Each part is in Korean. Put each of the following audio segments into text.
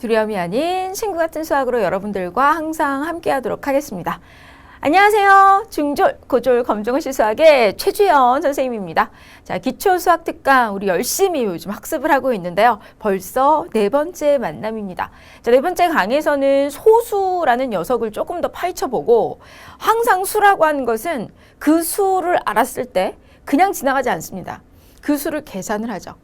두려움이 아닌 친구 같은 수학으로 여러분들과 항상 함께 하도록 하겠습니다. 안녕하세요. 중졸, 고졸, 검정고시 수학의 최주연 선생님입니다. 자, 기초 수학 특강 우리 열심히 요즘 학습을 하고 있는데요. 벌써 네 번째 만남입니다. 자, 네 번째 강에서는 소수라는 녀석을 조금 더 파헤쳐보고 항상 수라고 하는 것은 그 수를 알았을 때 그냥 지나가지 않습니다. 그 수를 계산을 하죠.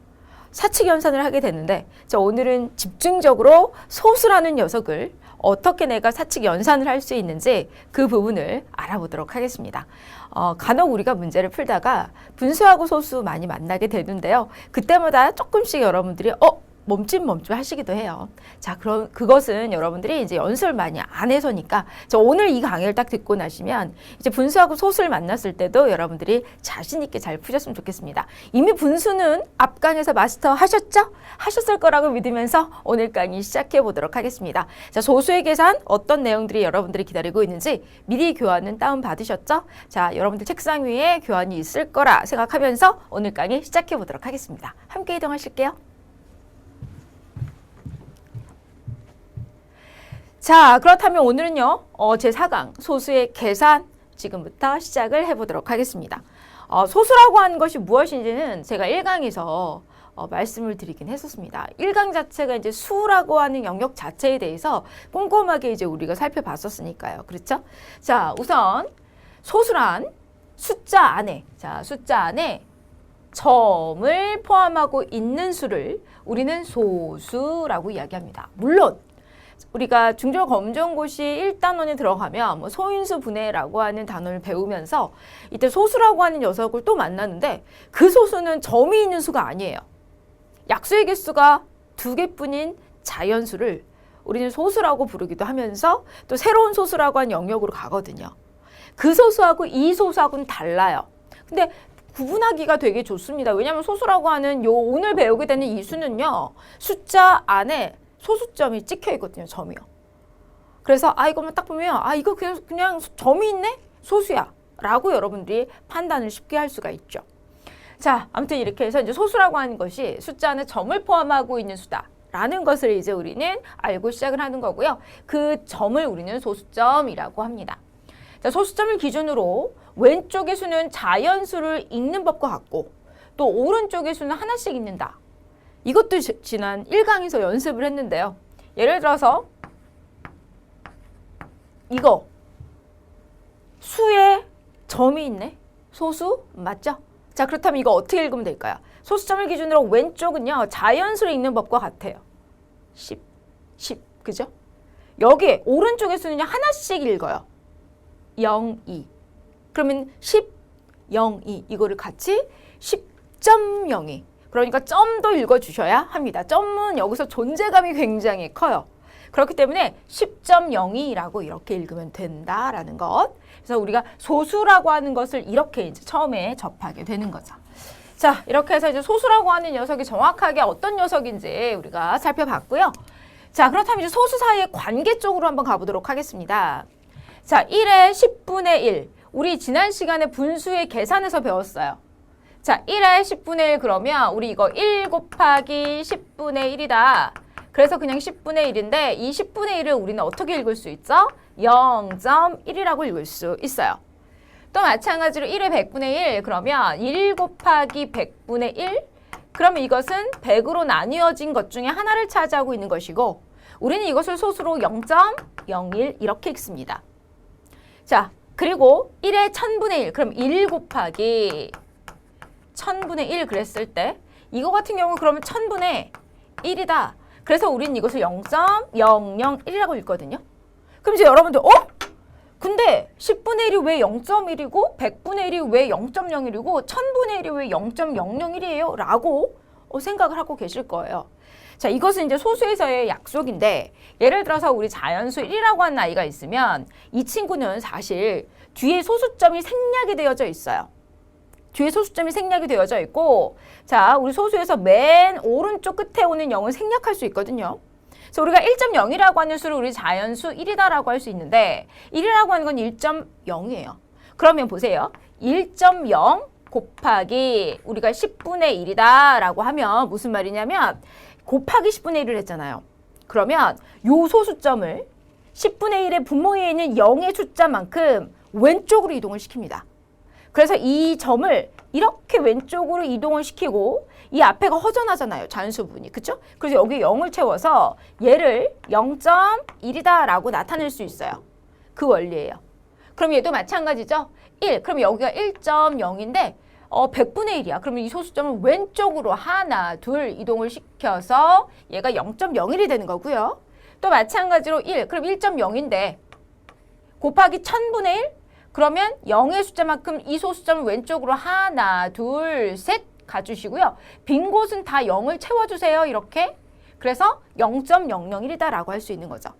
사칙 연산을 하게 되는데, 자, 오늘은 집중적으로 소수라는 녀석을 어떻게 내가 사칙 연산을 할 수 있는지 그 부분을 알아보도록 하겠습니다. 간혹 우리가 문제를 풀다가 분수하고 소수 많이 만나게 되는데요. 그때마다 조금씩 여러분들이 멈춤 하시기도 해요. 자, 그럼 그것은 여러분들이 이제 연습을 많이 안 해서니까, 자, 오늘 이 강의를 딱 듣고 나시면 이제 분수하고 소수를 만났을 때도 여러분들이 자신 있게 잘 푸셨으면 좋겠습니다. 이미 분수는 앞 강에서 마스터 하셨죠? 하셨을 거라고 믿으면서 오늘 강의 시작해 보도록 하겠습니다. 자, 소수의 계산 어떤 내용들이 여러분들이 기다리고 있는지 미리 교환은 다운 받으셨죠? 자, 여러분들 책상 위에 교환이 있을 거라 생각하면서 오늘 강의 시작해 보도록 하겠습니다. 함께 이동하실게요. 자, 그렇다면 오늘은요, 제4강 소수의 계산 지금부터 시작을 해보도록 하겠습니다. 소수라고 하는 것이 무엇인지는 제가 1강에서 말씀을 드리긴 했었습니다. 1강 자체가 이제 수라고 하는 영역 자체에 대해서 꼼꼼하게 이제 우리가 살펴봤었으니까요. 그렇죠? 자, 우선 소수란 숫자 안에, 숫자 안에 점을 포함하고 있는 수를 우리는 소수라고 이야기합니다. 물론 우리가 중졸 검정고시 1단원에 들어가면 뭐 소인수 분해라고 하는 단어를 배우면서 이때 소수라고 하는 녀석을 또 만나는데 그 소수는 점이 있는 수가 아니에요. 약수의 개수가 2개뿐인 자연수를 우리는 소수라고 부르기도 하면서 또 새로운 소수라고 하는 영역으로 가거든요. 그 소수하고 이 소수하고는 달라요. 근데 구분하기가 되게 좋습니다. 왜냐하면 소수라고 하는 오늘 배우게 되는 이 수는요, 숫자 안에 소수점이 찍혀 있거든요. 점이요. 그래서 이거만 딱 보면 이거 그냥 점이 있네? 소수야 라고 여러분들이 판단을 쉽게 할 수가 있죠. 자, 아무튼 이렇게 해서 이제 소수라고 하는 것이 숫자 안에 점을 포함하고 있는 수다 라는 것을 이제 우리는 알고 시작을 하는 거고요. 그 점을 우리는 소수점이라고 합니다. 자, 소수점을 기준으로 왼쪽의 수는 자연수를 읽는 법과 같고 또 오른쪽의 수는 하나씩 읽는다. 이것도 지난 1강에서 연습을 했는데요. 예를 들어서 이거 수에 점이 있네. 소수 맞죠? 자, 그렇다면 이거 어떻게 읽으면 될까요? 소수점을 기준으로 왼쪽은요, 자연수를 읽는 법과 같아요. 10, 그죠? 여기 오른쪽의 수는요, 하나씩 읽어요. 0, 2. 그러면 10, 0, 2 이거를 같이 10.02. 그러니까 점도 읽어주셔야 합니다. 점은 여기서 존재감이 굉장히 커요. 그렇기 때문에 10.02라고 이렇게 읽으면 된다라는 것. 그래서 우리가 소수라고 하는 것을 이렇게 이제 처음에 접하게 되는 거죠. 자, 이렇게 해서 이제 소수라고 하는 녀석이 정확하게 어떤 녀석인지 우리가 살펴봤고요. 자, 그렇다면 이제 소수 사이의 관계 쪽으로 한번 가보도록 하겠습니다. 자, 1의 10분의 1. 우리 지난 시간에 분수의 계산에서 배웠어요. 자, 1의 10분의 1 그러면 우리 이거 1 곱하기 10분의 1이다. 그래서 그냥 10분의 1인데 이 10분의 1을 우리는 어떻게 읽을 수 있죠? 0.1이라고 읽을 수 있어요. 또 마찬가지로 1의 100분의 1 그러면 1 곱하기 100분의 1 그러면 이것은 100으로 나뉘어진 것 중에 하나를 차지하고 있는 것이고 우리는 이것을 소수로 0.01 이렇게 읽습니다. 자, 그리고 1의 1000분의 1 그럼 1 곱하기 1000분의 1 그랬을 때 이거 같은 경우 그러면 1000분의 1이다. 그래서 우리는 이것을 0.001이라고 읽거든요. 그럼 이제 여러분들 근데 10분의 1이 왜 0.1이고 100분의 1이 왜 0.01이고 1000분의 1이 왜 0.001이에요? 라고 생각을 하고 계실 거예요. 자, 이것은 이제 소수에서의 약속인데 예를 들어서 우리 자연수 1이라고 하는 아이가 있으면 이 친구는 사실 뒤에 소수점이 생략이 되어져 있어요. 뒤에 소수점이 생략이 되어져 있고 자, 우리 소수에서 맨 오른쪽 끝에 오는 0을 생략할 수 있거든요. 그래서 우리가 1.0이라고 하는 수를 우리 자연수 1이다라고 할 수 있는데 1이라고 하는 건 1.0이에요. 그러면 보세요. 1.0 곱하기 우리가 10분의 1이다 라고 하면 무슨 말이냐면 곱하기 10분의 1을 했잖아요. 그러면 요 소수점을 10분의 1의 분모에 있는 0의 숫자만큼 왼쪽으로 이동을 시킵니다. 그래서 이 점을 이렇게 왼쪽으로 이동을 시키고 이 앞에가 허전하잖아요. 자연수 부분이. 그쵸? 그래서 여기 0을 채워서 얘를 0.1이다 라고 나타낼 수 있어요. 그 원리예요. 그럼 얘도 마찬가지죠? 1. 그럼 여기가 1.0인데 100분의 1이야. 그러면 이 소수점을 왼쪽으로 하나, 둘 이동을 시켜서 얘가 0.01이 되는 거고요. 또 마찬가지로 1. 그럼 1.0인데 곱하기 1000분의 1? 그러면 0의 숫자만큼 이 소수점을 왼쪽으로 하나, 둘, 셋 가주시고요. 빈 곳은 다 0을 채워주세요. 이렇게. 그래서 0.001이다 라고 할 수 있는 거죠.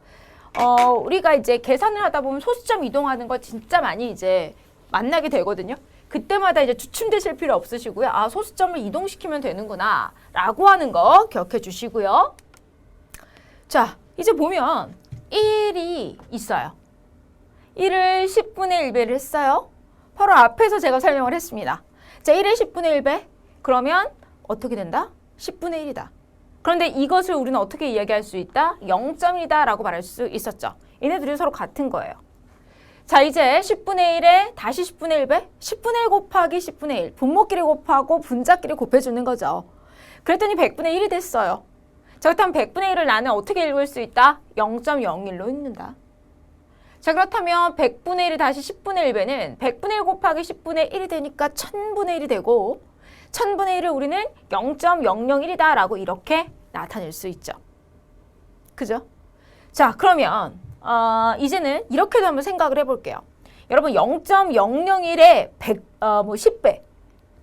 우리가 이제 계산을 하다 보면 소수점 이동하는 거 진짜 많이 이제 만나게 되거든요. 그때마다 이제 주춤되실 필요 없으시고요. 아, 소수점을 이동시키면 되는구나 라고 하는 거 기억해 주시고요. 자, 이제 보면 1이 있어요. 1을 10분의 1배를 했어요. 바로 앞에서 제가 설명을 했습니다. 자, 1의 10분의 1배. 그러면 어떻게 된다? 10분의 1이다. 그런데 이것을 우리는 어떻게 이야기할 수 있다? 0점이다 라고 말할 수 있었죠. 얘네들이 서로 같은 거예요. 자, 이제 10분의 1에 다시 10분의 1배? 10분의 1 곱하기 10분의 1. 분모끼리 곱하고 분자끼리 곱해주는 거죠. 그랬더니 100분의 1이 됐어요. 자, 그렇다면 100분의 1을 나는 어떻게 읽을 수 있다? 0.01로 읽는다. 자, 그렇다면 100분의 1이 다시 10분의 1배는 100분의 1 곱하기 10분의 1이 되니까 1000분의 1이 되고 1000분의 1을 우리는 0.001이다 라고 이렇게 나타낼 수 있죠. 그죠? 자, 그러면 이제는 이렇게도 한번 생각을 해볼게요. 여러분 0.001에 10배,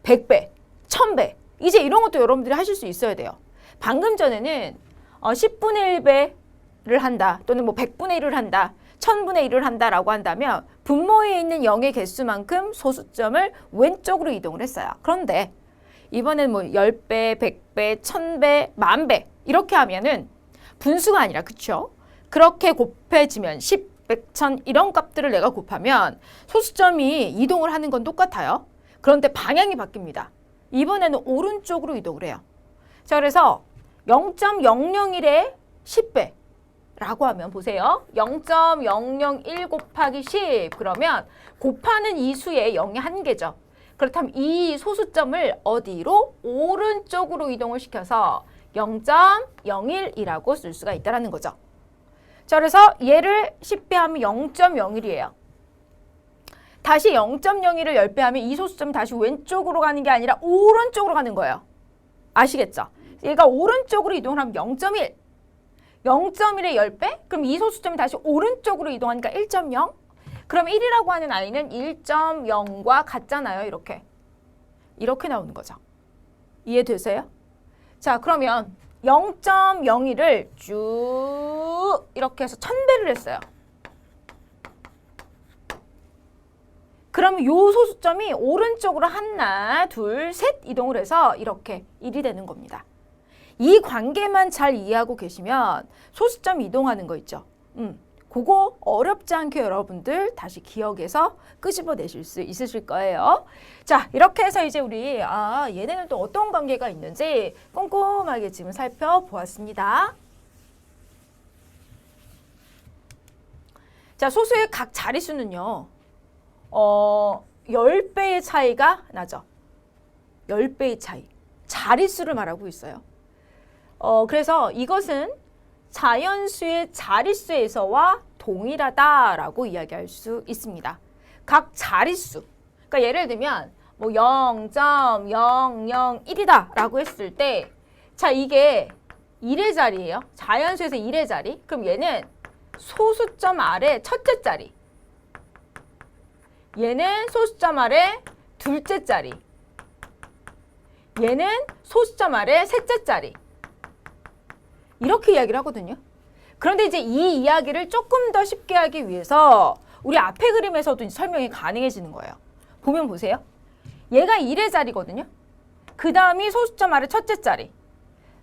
100배, 1000배 이제 이런 것도 여러분들이 하실 수 있어야 돼요. 방금 전에는 10분의 1배를 한다 또는 뭐 100분의 1을 한다 1000분의 1을 한다라고 한다면 분모에 있는 0의 개수만큼 소수점을 왼쪽으로 이동을 했어요. 그런데 이번엔 뭐 10배, 100배, 1000배, 10,000배 이렇게 하면은 분수가 아니라 그쵸? 그렇게 곱해지면 10, 100, 1000 이런 값들을 내가 곱하면 소수점이 이동을 하는 건 똑같아요. 그런데 방향이 바뀝니다. 이번에는 오른쪽으로 이동을 해요. 자, 그래서 0.001의 10배 라고 하면 보세요. 0.001 곱하기 10 그러면 곱하는 이 수의 0이 한 개죠. 그렇다면 이 소수점을 어디로? 오른쪽으로 이동을 시켜서 0.01이라고 쓸 수가 있다는 거죠. 자, 그래서 얘를 10배 하면 0.01이에요. 다시 0.01을 10배 하면 이 소수점이 다시 왼쪽으로 가는 게 아니라 오른쪽으로 가는 거예요. 아시겠죠? 얘가 오른쪽으로 이동을 하면 0.1. 0.1의 10배? 그럼 이 소수점이 다시 오른쪽으로 이동하니까 1.0? 그럼 1이라고 하는 아이는 1.0과 같잖아요. 이렇게 나오는 거죠. 이해되세요? 자, 그러면 0.01을 쭉 이렇게 해서 1000배를 했어요. 그럼 이 소수점이 오른쪽으로 하나, 둘, 셋 이동을 해서 이렇게 1이 되는 겁니다. 이 관계만 잘 이해하고 계시면 소수점 이동하는 거 있죠. 그거 어렵지 않게 여러분들 다시 기억해서 끄집어내실 수 있으실 거예요. 자, 이렇게 해서 이제 우리 얘네는 또 어떤 관계가 있는지 꼼꼼하게 지금 살펴보았습니다. 자, 소수의 각 자릿수는요. 10배의 차이가 나죠. 10배의 차이. 자릿수를 말하고 있어요. 그래서 이것은 자연수의 자릿수에서와 동일하다라고 이야기할 수 있습니다. 각 자릿수. 그러니까 예를 들면 뭐 0.001이다 라고 했을 때 자, 이게 1의 자리예요. 자연수에서 1의 자리. 그럼 얘는 소수점 아래 첫째 자리. 얘는 소수점 아래 둘째 자리. 얘는 소수점 아래 셋째 자리. 이렇게 이야기를 하거든요. 그런데 이제 이 이야기를 조금 더 쉽게 하기 위해서 우리 앞에 그림에서도 설명이 가능해지는 거예요. 보면 보세요. 얘가 1의 자리거든요. 그 다음이 소수점 아래 첫째 자리,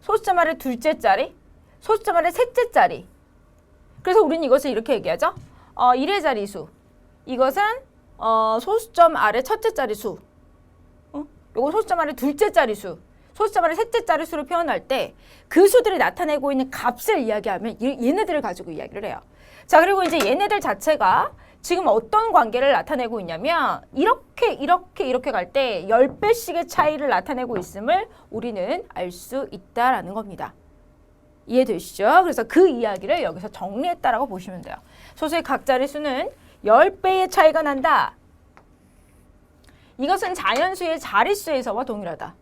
소수점 아래 둘째 자리, 소수점 아래 셋째 자리. 그래서 우리는 이것을 이렇게 얘기하죠. 1의 자리수. 이것은 소수점 아래 첫째 자리수. 요건 소수점 아래 둘째 자리수. 소수점을 셋째 자릿수로 표현할 때 그 수들이 나타내고 있는 값을 이야기하면 얘네들을 가지고 이야기를 해요. 자, 그리고 이제 얘네들 자체가 지금 어떤 관계를 나타내고 있냐면 이렇게 갈 때 10배씩의 차이를 나타내고 있음을 우리는 알 수 있다라는 겁니다. 이해되시죠? 그래서 그 이야기를 여기서 정리했다라고 보시면 돼요. 소수의 각 자릿수는 10배의 차이가 난다. 이것은 자연수의 자릿수에서와 동일하다.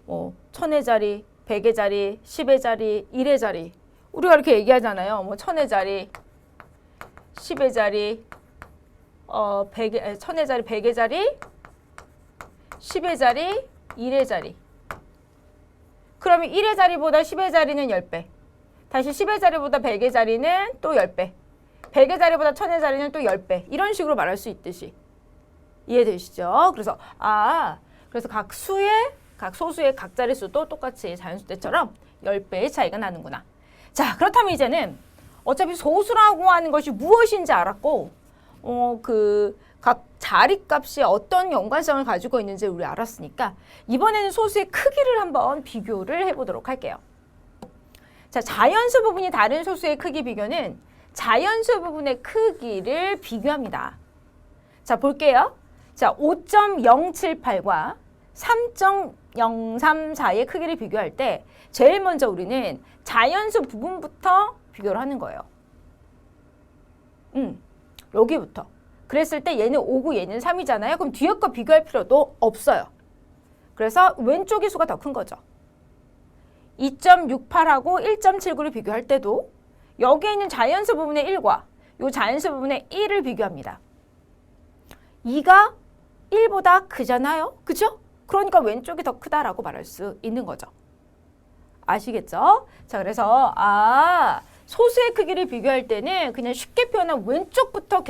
1000의 자리, 100의 자리, 10의 자리, 1의 자리. 우리가 이렇게 얘기하잖아요. 1000의 자리, 10의 자리, 1000의 자리, 100의 자리, 10의 자리, 1의 자리. 그러면 1의 자리보다 10의 자리는 10배. 다시 10의 자리보다 100의 자리는 또 10배. 100의 자리보다 1000의 자리는 또 10배. 이런 식으로 말할 수 있듯이. 이해되시죠? 그래서 그래서 각 소수의 각 자릿수도 똑같이 자연수 때처럼 10배의 차이가 나는구나. 자, 그렇다면 이제는 어차피 소수라고 하는 것이 무엇인지 알았고 각 자리값이 어떤 연관성을 가지고 있는지 우리 알았으니까 이번에는 소수의 크기를 한번 비교를 해보도록 할게요. 자, 자연수 부분이 다른 소수의 크기 비교는 자연수 부분의 크기를 비교합니다. 자, 볼게요. 자, 5.078과 3.034의 크기를 비교할 때 제일 먼저 우리는 자연수 부분부터 비교를 하는 거예요. 여기부터. 그랬을 때 얘는 5고 얘는 3이잖아요. 그럼 뒤에 거 비교할 필요도 없어요. 그래서 왼쪽의 수가 더 큰 거죠. 2.68하고 1.79를 비교할 때도 여기에 있는 자연수 부분의 1과 이 자연수 부분의 1을 비교합니다. 2가 1보다 크잖아요. 그죠? 그러니까 왼쪽이 더 크다라고 말할 수 있는 거죠. 아시겠죠? 자, 그래서 소수의 크기를 비교할 때는 그냥 쉽게 표현한 왼쪽부터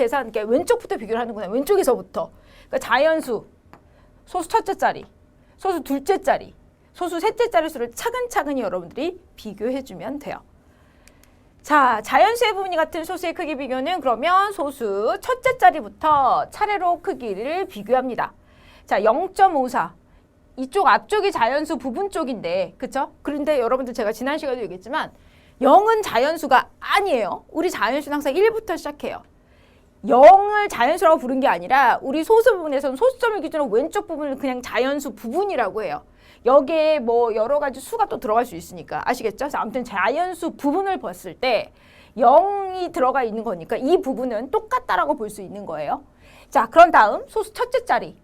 왼쪽부터 비교를 하는구나. 왼쪽에서부터. 그러니까 자연수, 소수 첫째 자리, 소수 둘째 자리, 소수 셋째 자릿수를 차근차근히 여러분들이 비교해주면 돼요. 자, 자연수의 부분이 같은 소수의 크기 비교는 그러면 소수 첫째 자리부터 차례로 크기를 비교합니다. 자, 0.54. 이쪽 앞쪽이 자연수 부분 쪽인데, 그쵸? 그런데 여러분들 제가 지난 시간에도 얘기했지만 0은 자연수가 아니에요. 우리 자연수는 항상 1부터 시작해요. 0을 자연수라고 부른 게 아니라 우리 소수 부분에서는 소수점을 기준으로 왼쪽 부분을 그냥 자연수 부분이라고 해요. 여기에 여러 가지 수가 또 들어갈 수 있으니까 아시겠죠? 그래서 아무튼 자연수 부분을 봤을 때 0이 들어가 있는 거니까 이 부분은 똑같다라고 볼 수 있는 거예요. 자, 그런 다음 소수 첫째 자리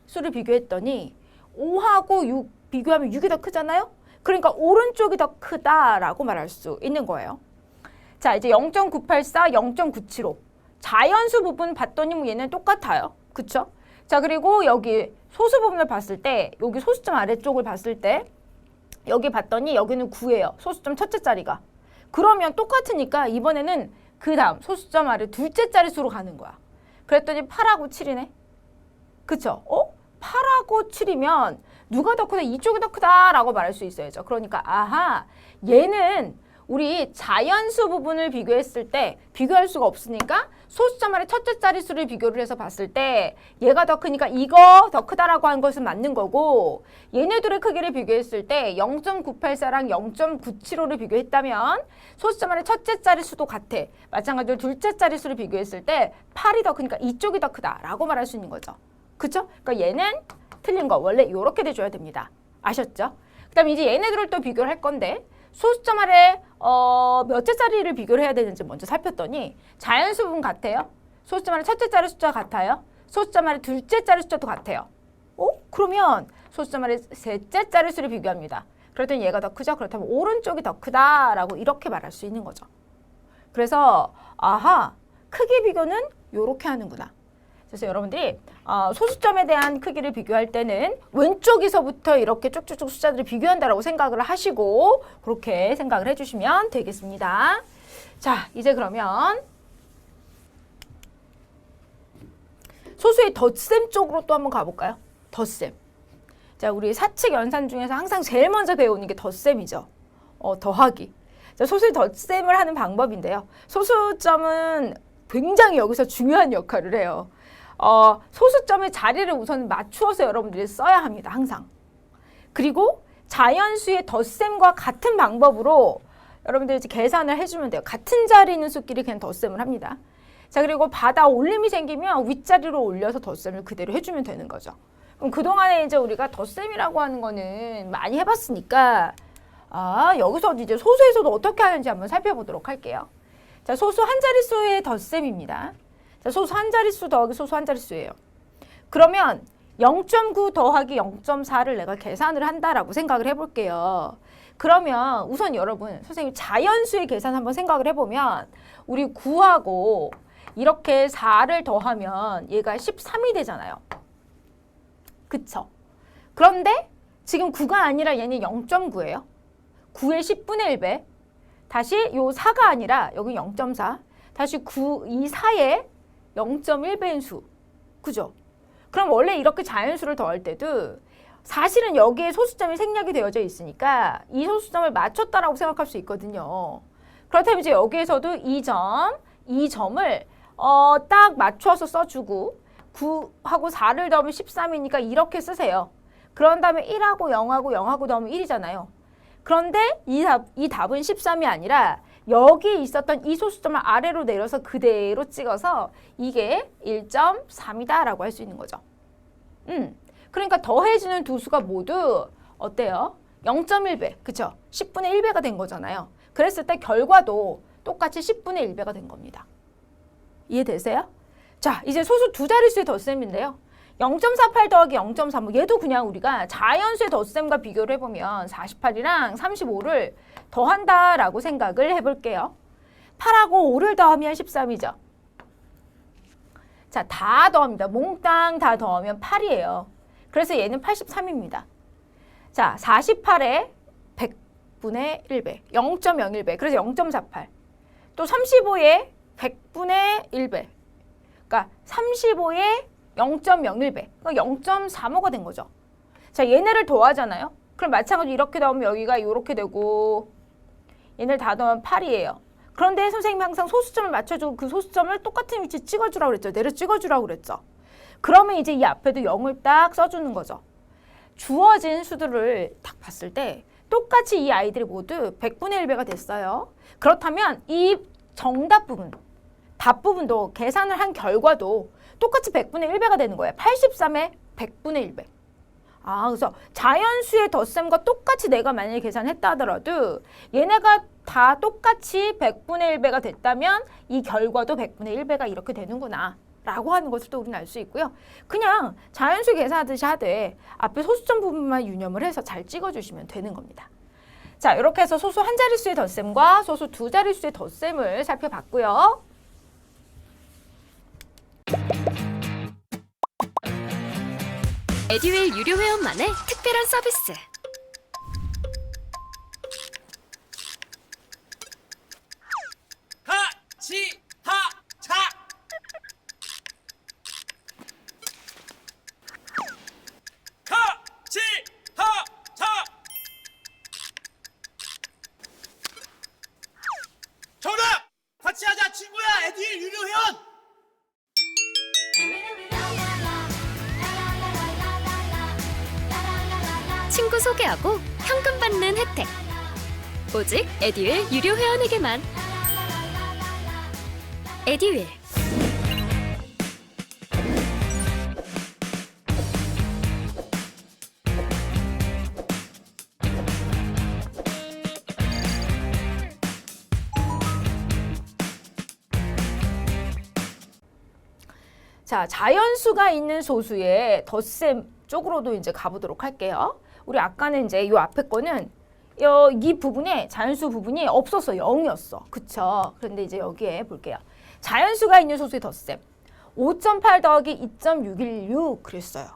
수를 비교했더니 5하고 6 비교하면 6이 더 크잖아요? 그러니까 오른쪽이 더 크다라고 말할 수 있는 거예요. 자, 이제 0.984, 0.975 자연수 부분 봤더니 얘는 똑같아요. 그쵸? 자, 그리고 여기 소수 부분을 봤을 때 여기 소수점 아래쪽을 봤을 때 여기 봤더니 여기는 9예요. 소수점 첫째 자리가. 그러면 똑같으니까 이번에는 그 다음 소수점 아래 둘째 자릿수로 가는 거야. 그랬더니 8하고 7이네. 그쵸? 8하고 7이면 누가 더 크다? 이쪽이 더 크다라고 말할 수 있어야죠. 그러니까 얘는 우리 자연수 부분을 비교했을 때 비교할 수가 없으니까 소수점 아래 첫째 자릿수를 비교를 해서 봤을 때 얘가 더 크니까 이거 더 크다라고 한 것은 맞는 거고 얘네들의 크기를 비교했을 때 0.984랑 0.975를 비교했다면 소수점 아래 첫째 자릿수도 같아. 마찬가지로 둘째 자릿수를 비교했을 때 8이 더 크니까 이쪽이 더 크다라고 말할 수 있는 거죠. 그쵸? 그러니까 얘는 틀린 거 원래 이렇게 돼줘야 됩니다. 아셨죠? 그 다음에 이제 얘네들을 또 비교를 할 건데 소수점 아래 몇째 자리를 비교를 해야 되는지 먼저 살폈더니 자연수 부분 같아요. 소수점 아래 첫째 자리 숫자 같아요. 소수점 아래 둘째 자리 숫자도 같아요. 그러면 소수점 아래 셋째 자리 수를 비교합니다. 그랬더니 얘가 더 크죠? 그렇다면 오른쪽이 더 크다라고 이렇게 말할 수 있는 거죠. 그래서 크기 비교는 이렇게 하는구나. 그래서 여러분들이 소수점에 대한 크기를 비교할 때는 왼쪽에서부터 이렇게 쭉쭉쭉 숫자들을 비교한다라고 생각을 하시고 그렇게 생각을 해주시면 되겠습니다. 자, 이제 그러면 소수의 덧셈 쪽으로 또 한번 가볼까요? 덧셈. 자, 우리 사칙 연산 중에서 항상 제일 먼저 배우는 게 덧셈이죠. 더하기. 자, 소수의 덧셈을 하는 방법인데요. 소수점은 굉장히 여기서 중요한 역할을 해요. 소수점의 자리를 우선 맞추어서 여러분들이 써야 합니다. 항상. 그리고 자연수의 덧셈과 같은 방법으로 여러분들 이제 계산을 해주면 돼요. 같은 자리에 있는 수끼리 그냥 덧셈을 합니다. 자, 그리고 바다 올림이 생기면 윗자리로 올려서 덧셈을 그대로 해주면 되는 거죠. 그럼 그동안에 이제 우리가 덧셈이라고 하는 거는 많이 해봤으니까 여기서 이제 소수에서도 어떻게 하는지 한번 살펴보도록 할게요. 자, 소수 한 자릿수의 덧셈입니다. 자, 소수 한 자릿수 더하기 소수 한 자릿수예요. 그러면 0.9 더하기 0.4를 내가 계산을 한다라고 생각을 해볼게요. 그러면 우선 여러분, 선생님 자연수의 계산 한번 생각을 해보면 우리 9하고 이렇게 4를 더하면 얘가 13이 되잖아요. 그쵸? 그런데 지금 9가 아니라 얘는 0.9예요. 9의 10분의 1배. 다시 요 4가 아니라 여기 0.4. 다시 9, 이 4의 0.1배인 수. 그죠? 그럼 원래 이렇게 자연수를 더할 때도 사실은 여기에 소수점이 생략이 되어져 있으니까 이 소수점을 맞췄다라고 생각할 수 있거든요. 그렇다면 이제 여기에서도 이 점을 딱 맞춰서 써주고 9하고 4를 더하면 13이니까 이렇게 쓰세요. 그런 다음에 1하고 0하고 0하고 더하면 1이잖아요. 그런데 이 답은 13이 아니라 여기 있었던 이 소수점을 아래로 내려서 그대로 찍어서 이게 1.3이다 라고 할 수 있는 거죠. 그러니까 더해지는 두 수가 모두 어때요? 0.1배, 그쵸? 10분의 1배가 된 거잖아요. 그랬을 때 결과도 똑같이 10분의 1배가 된 겁니다. 이해되세요? 자, 이제 소수 두 자릿수의 덧셈인데요. 0.48 더하기 0.35, 얘도 그냥 우리가 자연수의 덧셈과 비교를 해보면 48이랑 35를 더한다라고 생각을 해볼게요. 8하고 5를 더하면 13이죠. 자, 다 더합니다. 몽땅 다 더하면 8이에요. 그래서 얘는 83입니다. 자, 48에 100분의 1배, 0.01배, 그래서 0.48. 또 35에 100분의 1배, 그러니까 35에 0.01배, 그러니까 0.35가 된 거죠. 자, 얘네를 더하잖아요. 그럼 마찬가지로 이렇게 더하면 여기가 이렇게 되고 얘네를 다 더하면 8이에요. 그런데 선생님이 항상 소수점을 맞춰주고 그 소수점을 똑같은 위치에 찍어주라고 그랬죠. 내려 찍어주라고 그랬죠. 그러면 이제 이 앞에도 0을 딱 써주는 거죠. 주어진 수들을 딱 봤을 때 똑같이 이 아이들이 모두 100분의 1배가 됐어요. 그렇다면 이 정답 부분, 답 부분도 계산을 한 결과도 똑같이 100분의 1배가 되는 거예요. 83에 100분의 1배. 그래서 자연수의 덧셈과 똑같이 내가 만약에 계산했다 하더라도 얘네가 다 똑같이 100분의 1배가 됐다면 이 결과도 100분의 1배가 이렇게 되는구나 라고 하는 것을 또 우리는 알 수 있고요. 그냥 자연수 계산하듯이 하되 앞에 소수점 부분만 유념을 해서 잘 찍어주시면 되는 겁니다. 자, 이렇게 해서 소수 한 자릿수의 덧셈과 소수 두 자릿수의 덧셈을 살펴봤고요. 에듀윌 유료 회원만의 특별한 서비스. 하치하차 하치하차 정답! 같이 하자 친구야 에듀윌 유료 회원! 친구 소개하고 현금 받는 혜택. 오직 에듀윌 유료 회원에게만. 에듀윌. 자, 자연수가 있는 소수의 덧셈 쪽으로도 이제 가보도록 할게요. 우리 아까는 이제 요 앞에 거는 이 부분에 자연수 부분이 없었어. 0이었어. 그쵸? 그런데 이제 여기에 볼게요. 자연수가 있는 소수의 덧셈. 5.8 더하기 2.616 그랬어요.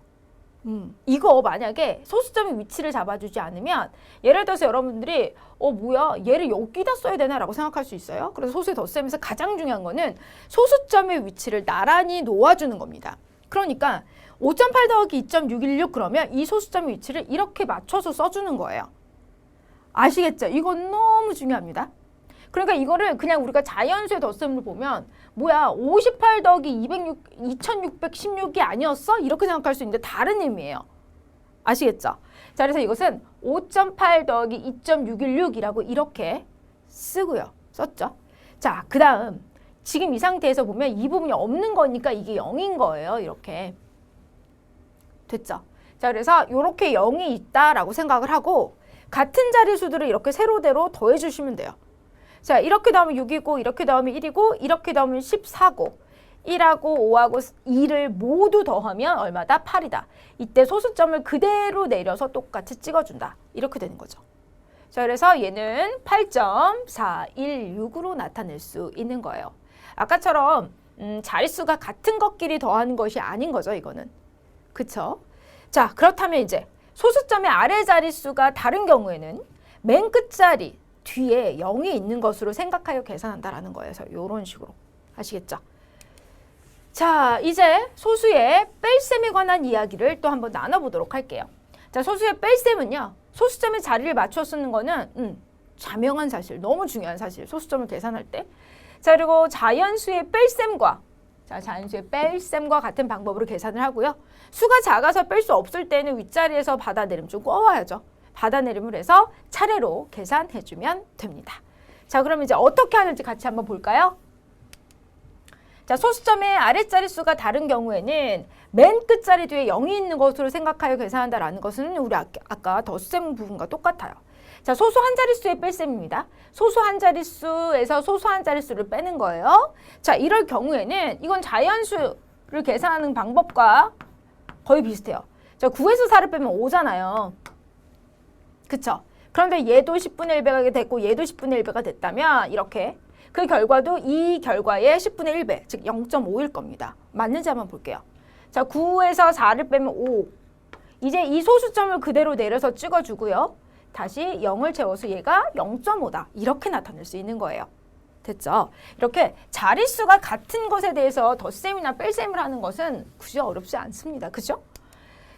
이거 만약에 소수점의 위치를 잡아주지 않으면 예를 들어서 여러분들이 뭐야 얘를 여기다 써야 되나라고 생각할 수 있어요. 그래서 소수의 덧셈에서 가장 중요한 거는 소수점의 위치를 나란히 놓아주는 겁니다. 그러니까 5.8 더하기 2.616 그러면 이 소수점의 위치를 이렇게 맞춰서 써주는 거예요. 아시겠죠? 이건 너무 중요합니다. 그러니까 이거를 그냥 우리가 자연수의 덧셈을 보면 뭐야 58 더하기 2616이 아니었어? 이렇게 생각할 수 있는데 다른 의미예요. 아시겠죠? 자, 그래서 이것은 5.8 더하기 2.616이라고 이렇게 쓰고요. 썼죠. 자, 그 다음 지금 이 상태에서 보면 이 부분이 없는 거니까 이게 0인 거예요. 이렇게. 됐죠? 자, 그래서 이렇게 0이 있다라고 생각을 하고 같은 자리수들을 이렇게 세로대로 더해주시면 돼요. 자, 이렇게 더하면 6이고 이렇게 더하면 1이고 이렇게 더하면 14고 1하고 5하고 2를 모두 더하면 얼마다? 8이다. 이때 소수점을 그대로 내려서 똑같이 찍어준다. 이렇게 되는 거죠. 자, 그래서 얘는 8.416으로 나타낼 수 있는 거예요. 아까처럼 자릿수가 같은 것끼리 더하는 것이 아닌 거죠, 이거는. 그쵸? 자, 그렇다면 이제 소수점의 아래 자릿수가 다른 경우에는 맨 끝자리 뒤에 0이 있는 것으로 생각하여 계산한다라는 거예요. 그래서 이런 식으로 아시겠죠? 자, 이제 소수의 뺄셈에 관한 이야기를 또 한번 나눠보도록 할게요. 자, 소수의 뺄셈은요. 소수점의 자리를 맞춰 쓰는 거는 자명한 사실, 너무 중요한 사실. 소수점을 계산할 때. 자, 그리고 자연수의 뺄셈과 자연수의 뺄셈과 같은 방법으로 계산을 하고요. 수가 작아서 뺄 수 없을 때는 윗자리에서 받아내림 좀 꿔와야죠. 받아내림을 해서 차례로 계산해주면 됩니다. 자, 그럼 이제 어떻게 하는지 같이 한번 볼까요? 자, 소수점의 아랫자릿수가 다른 경우에는 맨 끝자리 뒤에 0이 있는 것으로 생각하여 계산한다라는 것은 우리 아까 덧셈 부분과 똑같아요. 자, 소수 한 자릿수의 뺄셈입니다. 소수 한 자릿수에서 소수 한 자릿수를 빼는 거예요. 자, 이럴 경우에는 이건 자연수를 계산하는 방법과 거의 비슷해요. 자, 9에서 4를 빼면 5잖아요. 그쵸? 그런데 얘도 10분의 1배가 됐고 얘도 10분의 1배가 됐다면 이렇게 그 결과도 이 결과의 10분의 1배, 즉 0.5일 겁니다. 맞는지 한번 볼게요. 자, 9에서 4를 빼면 5. 이제 이 소수점을 그대로 내려서 찍어주고요. 다시 0을 채워서 얘가 0.5다. 이렇게 나타낼 수 있는 거예요. 됐죠? 이렇게 자릿수가 같은 것에 대해서 덧셈이나 뺄셈을 하는 것은 굳이 어렵지 않습니다. 그죠?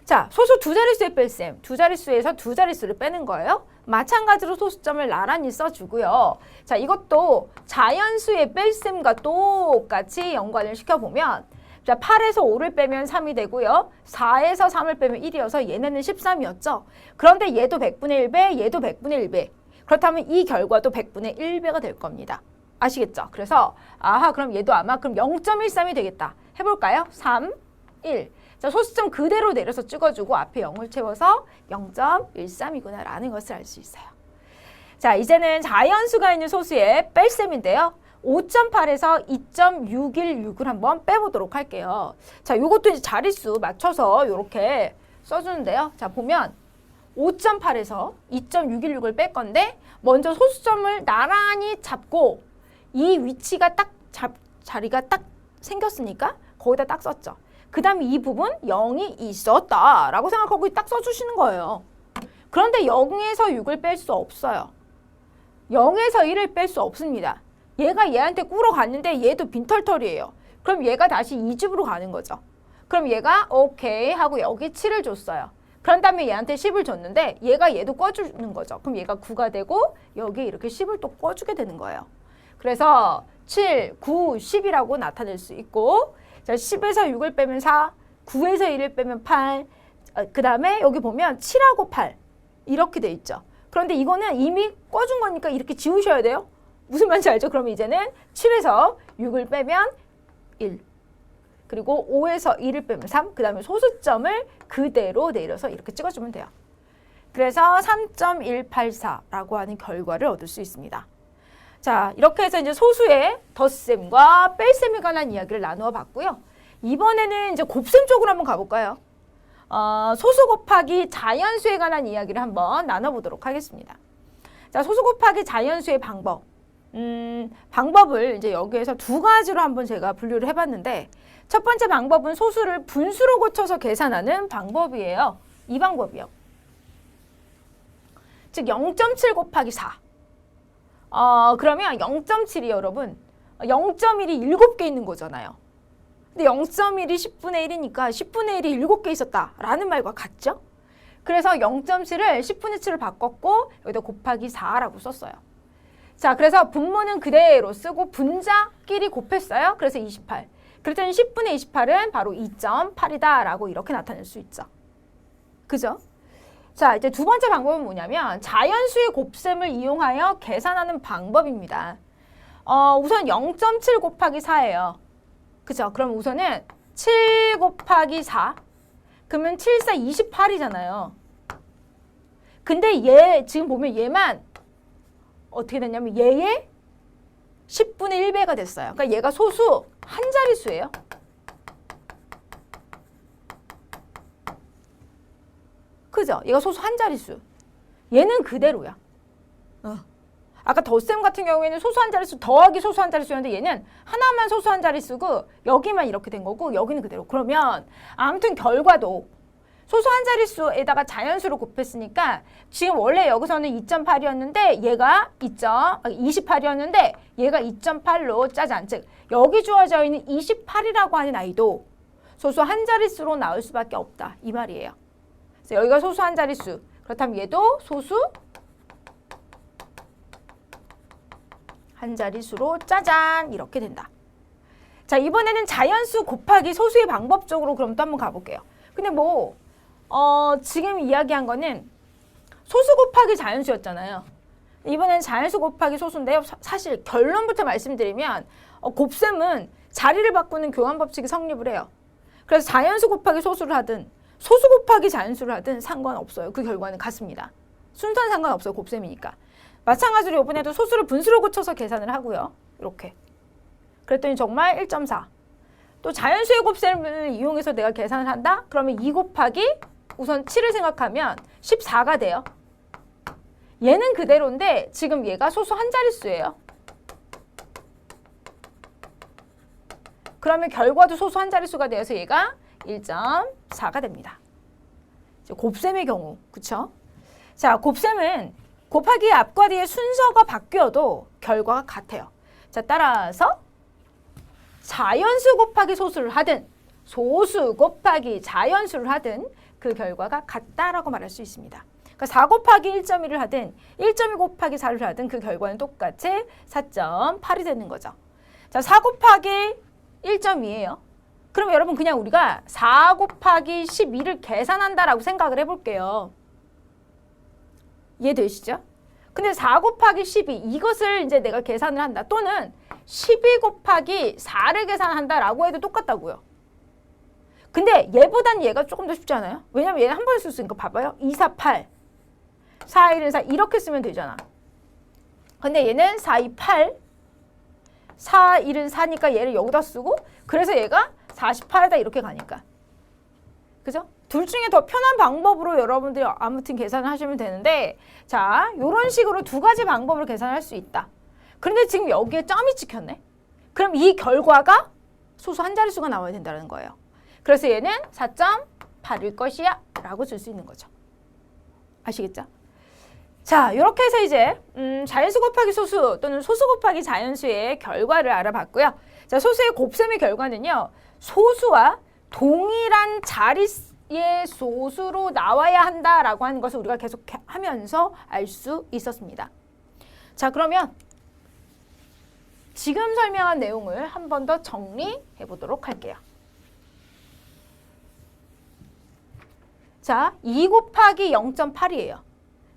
자, 소수 두 자릿수의 뺄셈. 두 자릿수에서 두 자릿수를 빼는 거예요. 마찬가지로 소수점을 나란히 써주고요. 자, 이것도 자연수의 뺄셈과 똑같이 연관을 시켜보면 자, 8에서 5를 빼면 3이 되고요. 4에서 3을 빼면 1이어서 얘네는 13이었죠. 그런데 얘도 100분의 1배, 얘도 100분의 1배. 그렇다면 이 결과도 100분의 1배가 될 겁니다. 아시겠죠? 그래서 아하, 그럼 얘도 아마 그럼 0.13이 되겠다. 해볼까요? 3, 1. 자, 소수점 그대로 내려서 찍어주고 앞에 0을 채워서 0.13이구나 라는 것을 알 수 있어요. 자, 이제는 자연수가 있는 소수의 뺄셈인데요. 5.8에서 2.616을 한번 빼보도록 할게요. 자, 요것도 이제 자릿수 맞춰서 이렇게 써주는데요. 자, 보면 5.8에서 2.616을 뺄 건데 먼저 소수점을 나란히 잡고 이 위치가 딱 자리가 딱 생겼으니까 거기다 딱 썼죠. 그 다음에 이 부분 0이 있었다라고 생각하고 딱 써주시는 거예요. 그런데 0에서 6을 뺄 수 없어요. 0에서 1을 뺄 수 없습니다. 얘가 얘한테 꿇어 갔는데 얘도 빈털털이에요. 그럼 얘가 다시 이 집으로 가는 거죠. 그럼 얘가 오케이 하고 여기 7을 줬어요. 그런 다음에 얘한테 10을 줬는데 얘가 얘도 꿔주는 거죠. 그럼 얘가 9가 되고 여기 이렇게 10을 또 꿔주게 되는 거예요. 그래서 7, 9, 10이라고 나타낼 수 있고 자, 10에서 6을 빼면 4, 9에서 1을 빼면 8, 그 다음에 여기 보면 7하고 8 이렇게 돼 있죠. 그런데 이거는 이미 꿔준 거니까 이렇게 지우셔야 돼요. 무슨 말인지 알죠? 그럼 이제는 7에서 6을 빼면 1, 그리고 5에서 1을 빼면 3, 그 다음에 소수점을 그대로 내려서 이렇게 찍어주면 돼요. 그래서 3.184라고 하는 결과를 얻을 수 있습니다. 자, 이렇게 해서 이제 소수의 덧셈과 뺄셈에 관한 이야기를 나누어 봤고요. 이번에는 이제 곱셈 쪽으로 한번 가볼까요? 소수 곱하기 자연수에 관한 이야기를 한번 나눠보도록 하겠습니다. 자, 소수 곱하기 자연수의 방법. 방법을 이제 여기에서 두 가지로 한번 제가 분류를 해봤는데 첫 번째 방법은 소수를 분수로 고쳐서 계산하는 방법이에요. 이 방법이요. 즉 0.7 곱하기 4. 그러면 0.7이 여러분 0.1이 7개 있는 거잖아요. 근데 0.1이 10분의 1이니까 10분의 1이 7개 있었다라는 말과 같죠? 그래서 0.7을 10분의 7을 바꿨고 여기다 곱하기 4라고 썼어요. 자, 그래서 분모는 그대로 쓰고 분자끼리 곱했어요. 그래서 28. 그랬더니 10분의 28은 바로 2.8이다 라고 이렇게 나타낼 수 있죠. 그죠? 자, 이제 두 번째 방법은 뭐냐면 자연수의 곱셈을 이용하여 계산하는 방법입니다. 우선 0.7 곱하기 4예요. 그죠? 그럼 우선은 7 곱하기 4. 그러면 7, 4, 28이잖아요. 근데 얘, 지금 보면 얘만 어떻게 됐냐면 얘의 10분의 1배가 됐어요. 그러니까 얘가 소수 한 자릿수예요. 그죠? 얘가 소수 한 자릿수. 얘는 그대로야. 아까 덧셈 같은 경우에는 소수 한 자릿수 더하기 소수 한 자릿수였는데 얘는 하나만 소수 한 자릿수고 여기만 이렇게 된 거고 여기는 그대로. 그러면 아무튼 결과도 소수 한 자릿수에다가 자연수로 곱했으니까 지금 원래 여기서는 2.8이었는데 얘가 28이었는데 얘가 2.8로 짜잔. 즉 여기 주어져 있는 28이라고 하는 아이도 소수 한 자릿수로 나올 수밖에 없다. 이 말이에요. 그래서 여기가 소수 한 자릿수. 그렇다면 얘도 소수 한 자릿수로 짜잔 이렇게 된다. 자, 이번에는 자연수 곱하기 소수의 방법적으로 그럼 또 한번 가볼게요. 근데 뭐 지금 이야기한 거는 소수 곱하기 자연수였잖아요. 이번에는 자연수 곱하기 소수인데요. 사실 결론부터 말씀드리면 곱셈은 자리를 바꾸는 교환 법칙이 성립을 해요. 그래서 자연수 곱하기 소수를 하든 소수 곱하기 자연수를 하든 상관없어요. 그 결과는 같습니다. 순서는 상관없어요. 곱셈이니까. 마찬가지로 이번에도 소수를 분수로 고쳐서 계산을 하고요. 이렇게. 그랬더니 정말 1.4. 또 자연수의 곱셈을 이용해서 내가 계산을 한다? 그러면 2 곱하기 우선 7을 생각하면 14가 돼요. 얘는 그대로인데 지금 얘가 소수 한 자릿수예요. 그러면 결과도 소수 한 자릿수가 되어서 얘가 1.4가 됩니다. 곱셈의 경우, 그쵸? 자, 곱셈은 곱하기 앞과 뒤에 순서가 바뀌어도 결과가 같아요. 자, 따라서 자연수 곱하기 소수를 하든 소수 곱하기 자연수를 하든 그 결과가 같다라고 말할 수 있습니다. 그러니까 4 곱하기 1.1을 하든 1.2 곱하기 4를 하든 그 결과는 똑같이 4.8이 되는 거죠. 자, 4 곱하기 1.2예요. 그럼 여러분 그냥 우리가 4 곱하기 12를 계산한다라고 생각을 해볼게요. 이해되시죠? 근데 4 곱하기 12 이것을 이제 내가 계산을 한다. 또는 12 곱하기 4를 계산한다라고 해도 똑같다고요. 근데 얘보단 얘가 조금 더 쉽지 않아요? 왜냐면 얘는 한 번에 쓸 수 있으니까 봐봐요. 2, 4, 8 4, 1은 4 이렇게 쓰면 되잖아. 근데 얘는 4, 2, 8 4, 1은 4니까 얘를 여기다 쓰고 그래서 얘가 48에다 이렇게 가니까. 그죠? 둘 중에 더 편한 방법으로 여러분들이 아무튼 계산을 하시면 되는데 자, 요런 식으로 두 가지 방법으로 계산할 수 있다. 그런데 지금 여기에 점이 찍혔네. 그럼 이 결과가 소수 한 자릿수가 나와야 된다는 거예요. 그래서 얘는 4.8일 것이야 라고 줄 수 있는 거죠. 아시겠죠? 자, 이렇게 해서 이제 자연수 곱하기 소수 또는 소수 곱하기 자연수의 결과를 알아봤고요. 자, 소수의 곱셈의 결과는요. 소수와 동일한 자릿수의 소수로 나와야 한다라고 하는 것을 우리가 계속 하면서 알 수 있었습니다. 자, 그러면 지금 설명한 내용을 한 번 더 정리해 보도록 할게요. 자, 2 곱하기 0.8이에요.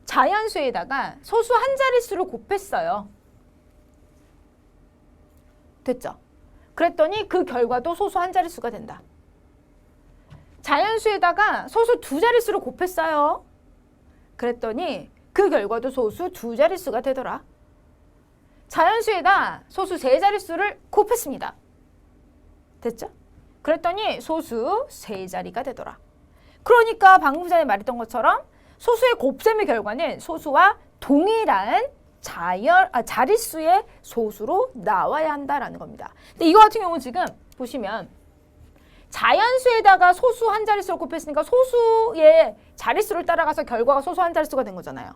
자연수에다가 소수 한 자릿수를 곱했어요. 됐죠? 그랬더니 그 결과도 소수 한 자릿수가 된다. 자연수에다가 소수 두 자릿수를 곱했어요. 그랬더니 그 결과도 소수 두 자릿수가 되더라. 자연수에다 소수 세 자릿수를 곱했습니다. 됐죠? 그랬더니 소수 세 자리가 되더라. 그러니까 방금 전에 말했던 것처럼 소수의 곱셈의 결과는 소수와 동일한 자릿수의 소수로 나와야 한다라는 겁니다. 근데 이거 같은 경우 지금 보시면 자연수에다가 소수 한 자릿수를 곱했으니까 소수의 자릿수를 따라가서 결과가 소수 한 자릿수가 된 거잖아요.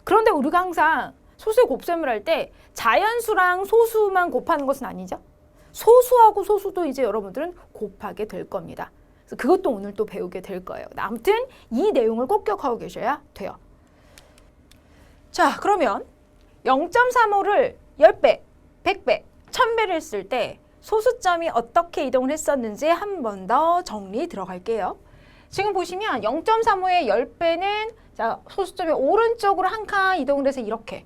그런데 우리가 항상 소수의 곱셈을 할 때 자연수랑 소수만 곱하는 것은 아니죠. 소수하고 소수도 이제 여러분들은 곱하게 될 겁니다. 그래서 그것도 오늘 또 배우게 될 거예요. 아무튼 이 내용을 꼭 기억하고 계셔야 돼요. 자, 그러면 0.35를 10배, 100배, 1000배를 했을 때 소수점이 어떻게 이동을 했었는지 한 번 더 정리 들어갈게요. 지금 보시면 0.35의 10배는 자, 소수점이 오른쪽으로 한 칸 이동을 해서 이렇게.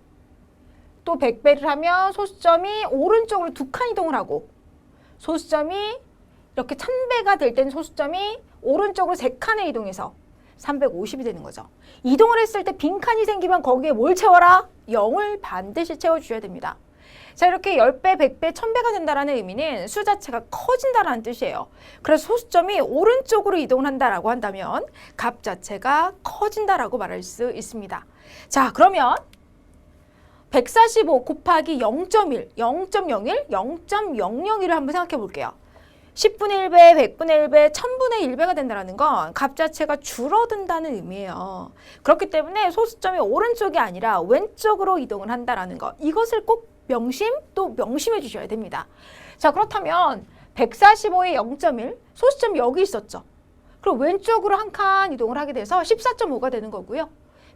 또 100배를 하면 소수점이 오른쪽으로 2칸 이동을 하고 소수점이 이렇게 1000배가 될 때는 소수점이 오른쪽으로 3칸에 이동해서 350이 되는 거죠. 이동을 했을 때 빈칸이 생기면 거기에 뭘 채워라? 0을 반드시 채워주셔야 됩니다. 자, 이렇게 10배, 100배, 1000배가 된다는 의미는 수 자체가 커진다는 뜻이에요. 그래서 소수점이 오른쪽으로 이동을 한다라고 한다면 값 자체가 커진다라고 말할 수 있습니다. 자, 그러면 145 곱하기 0.1, 0.01, 0.001을 한번 생각해 볼게요. 10분의 1배, 100분의 1배, 1000분의 1배가 된다는 건 값 자체가 줄어든다는 의미예요. 그렇기 때문에 소수점이 오른쪽이 아니라 왼쪽으로 이동을 한다는 거. 이것을 꼭 명심해 주셔야 됩니다. 자, 그렇다면 145의 0.1, 소수점이 여기 있었죠. 그럼 왼쪽으로 한 칸 이동을 하게 돼서 14.5가 되는 거고요.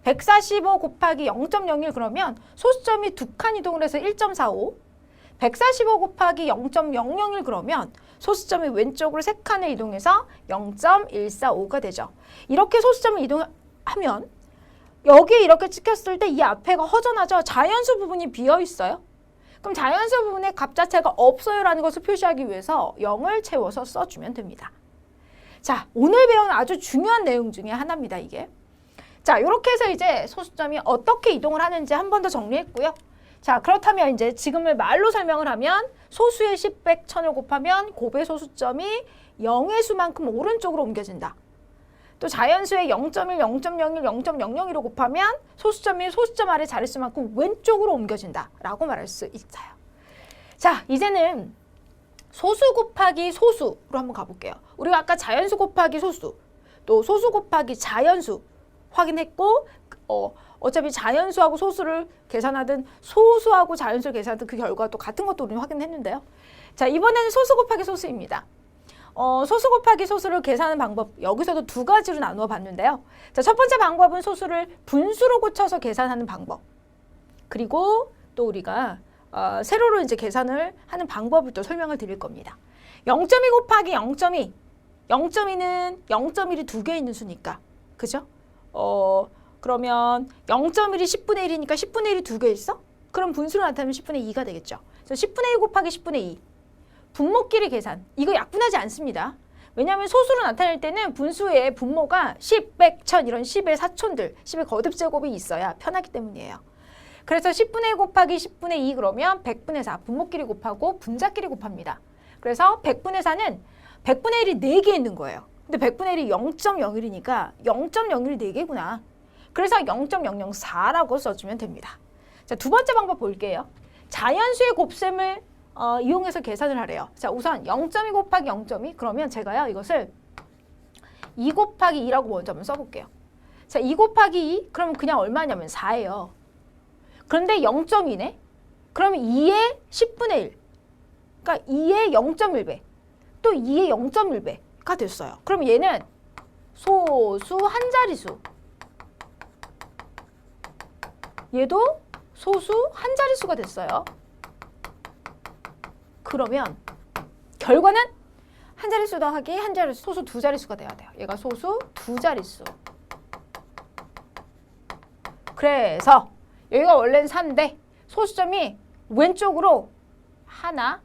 145 곱하기 0.01 그러면 소수점이 2칸 이동을 해서 1.45, 145 곱하기 0.001 그러면 소수점이 왼쪽으로 3칸을 이동해서 0.145가 되죠. 이렇게 소수점을 이동하면 여기에 이렇게 찍혔을 때 이 앞에가 허전하죠. 자연수 부분이 비어 있어요. 그럼 자연수 부분에 값 자체가 없어요라는 것을 표시하기 위해서 0을 채워서 써주면 됩니다. 자, 오늘 배운 아주 중요한 내용 중에 하나입니다, 이게. 자, 이렇게 해서 이제 소수점이 어떻게 이동을 하는지 한 번 더 정리했고요. 자, 그렇다면 이제 지금을 말로 설명을 하면 소수의 10, 100, 1000을 곱하면 곱의 소수점이 0의 수만큼 오른쪽으로 옮겨진다. 또 자연수의 0.1, 0.01, 0.001로 곱하면 소수점이 소수점 아래 자릿수만큼 왼쪽으로 옮겨진다 라고 말할 수 있어요. 자, 이제는 소수 곱하기 소수로 한번 가볼게요. 우리가 아까 자연수 곱하기 소수, 또 소수 곱하기 자연수 확인했고 어차피 자연수하고 소수를 계산하든 소수하고 자연수를 계산하든 그 결과가 또 같은 것도 우리는 확인했는데요. 자, 이번에는 소수 곱하기 소수입니다. 소수 곱하기 소수를 계산하는 방법 여기서도 두 가지로 나누어 봤는데요. 자, 첫 번째 방법은 소수를 분수로 고쳐서 계산하는 방법. 그리고 또 우리가 세로로 이제 계산을 하는 방법을 또 설명을 드릴 겁니다. 0.2 곱하기 0.2. 0.2는 0.1이 두 개 있는 수니까. 그죠? 그러면 0.1이 10분의 1이니까 10분의 1이 두 개 있어? 그럼 분수로 나타내면 10분의 2가 되겠죠. 그래서 10분의 1 곱하기 10분의 2. 분모끼리 계산. 이거 약분하지 않습니다. 왜냐하면 소수로 나타낼 때는 분수에 분모가 10, 100, 1000 이런 10의 사촌들, 10의 거듭제곱이 있어야 편하기 때문이에요. 그래서 10분의 1 곱하기 10분의 2 그러면 100분의 4 분모끼리 곱하고 분자끼리 곱합니다. 그래서 100분의 4는 100분의 1이 4개 있는 거예요. 근데 100분의 1이 0.01이니까 0.01이 4개구나. 그래서 0.004라고 써주면 됩니다. 자, 두 번째 방법 볼게요. 자연수의 곱셈을 이용해서 계산을 하래요. 자, 우선 0.2 곱하기 0.2 그러면 제가요 이것을 2 곱하기 2라고 먼저 한번 써볼게요. 자, 2 곱하기 2 그러면 그냥 얼마냐면 4예요. 그런데 0.2네? 그러면 2의 10분의 1 그러니까 2의 0.1배 또 2의 0.1배가 됐어요. 그럼 얘는 소수 한 자릿수, 얘도 소수 한 자릿수가 됐어요. 그러면 결과는 한 자릿수 더하기 한 자릿수, 소수 두 자릿수가 돼야 돼요. 얘가 소수 두 자릿수. 그래서 여기가 원래는 4인데 소수점이 왼쪽으로 하나,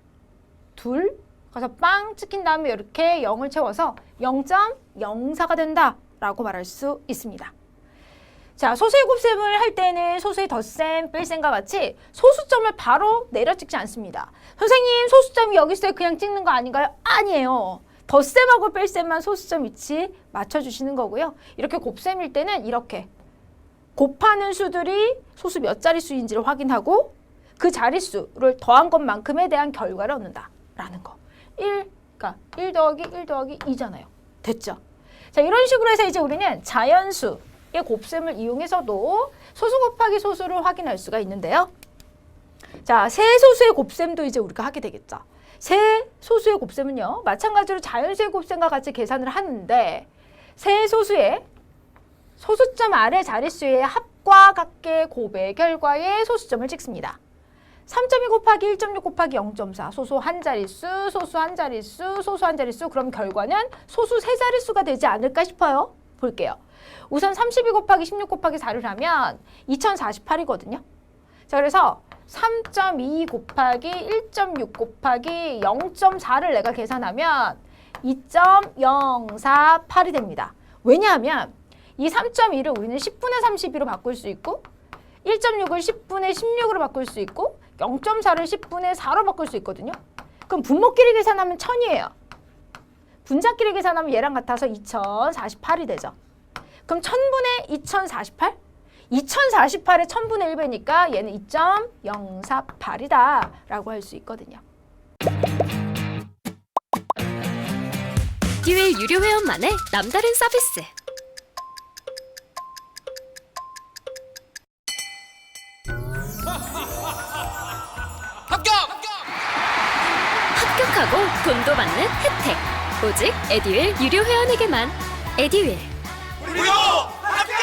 둘 가서 빵 찍힌 다음에 이렇게 0을 채워서 0.04가 된다라고 말할 수 있습니다. 자, 소수의 곱셈을 할 때는 소수의 덧셈, 뺄셈과 같이 소수점을 바로 내려 찍지 않습니다. 선생님, 소수점이 여기 있어요. 그냥 찍는 거 아닌가요? 아니에요. 덧셈하고 뺄셈만 소수점 위치 맞춰주시는 거고요. 이렇게 곱셈일 때는 이렇게 곱하는 수들이 소수 몇 자릿수인지를 확인하고 그 자릿수를 더한 것만큼에 대한 결과를 얻는다라는 거. 1, 그러니까 1 더하기 1 더하기 2잖아요. 됐죠? 자, 이런 식으로 해서 이제 우리는 자연수 의 곱셈을 이용해서도 소수 곱하기 소수를 확인할 수가 있는데요. 자, 세소수의 곱셈도 이제 우리가 하게 되겠죠. 세소수의 곱셈은요, 마찬가지로 자연수의 곱셈과 같이 계산을 하는데 세소수의 소수점 아래 자릿수의 합과 같게 곱의 결과에 소수점을 찍습니다. 3.2 곱하기 1.6 곱하기 0.4 소수 한 자릿수, 소수 한 자릿수, 소수 한 자릿수. 그럼 결과는 소수 세 자릿수가 되지 않을까 싶어요. 볼게요. 우선 32 곱하기 16 곱하기 4를 하면 2048이거든요. 자, 그래서 3.2 곱하기 1.6 곱하기 0.4를 내가 계산하면 2.048이 됩니다. 왜냐하면 이 3.2를 우리는 10분의 32로 바꿀 수 있고 1.6을 10분의 16으로 바꿀 수 있고 0.4를 10분의 4로 바꿀 수 있거든요. 그럼 분모끼리 계산하면 1000이에요. 분자끼리 계산하면 얘랑 같아서 2048이 되죠. 그럼 1000분의 2048? 2048의 1000분의 1배니까 얘는 2.048이다 라고 할 수 있거든요. 듀얼 유료 회원만의 남다른 서비스. 합격하고 돈도 받는 혜택. 오직 에듀윌 유료 회원에게만. 에듀윌. 무료 합격!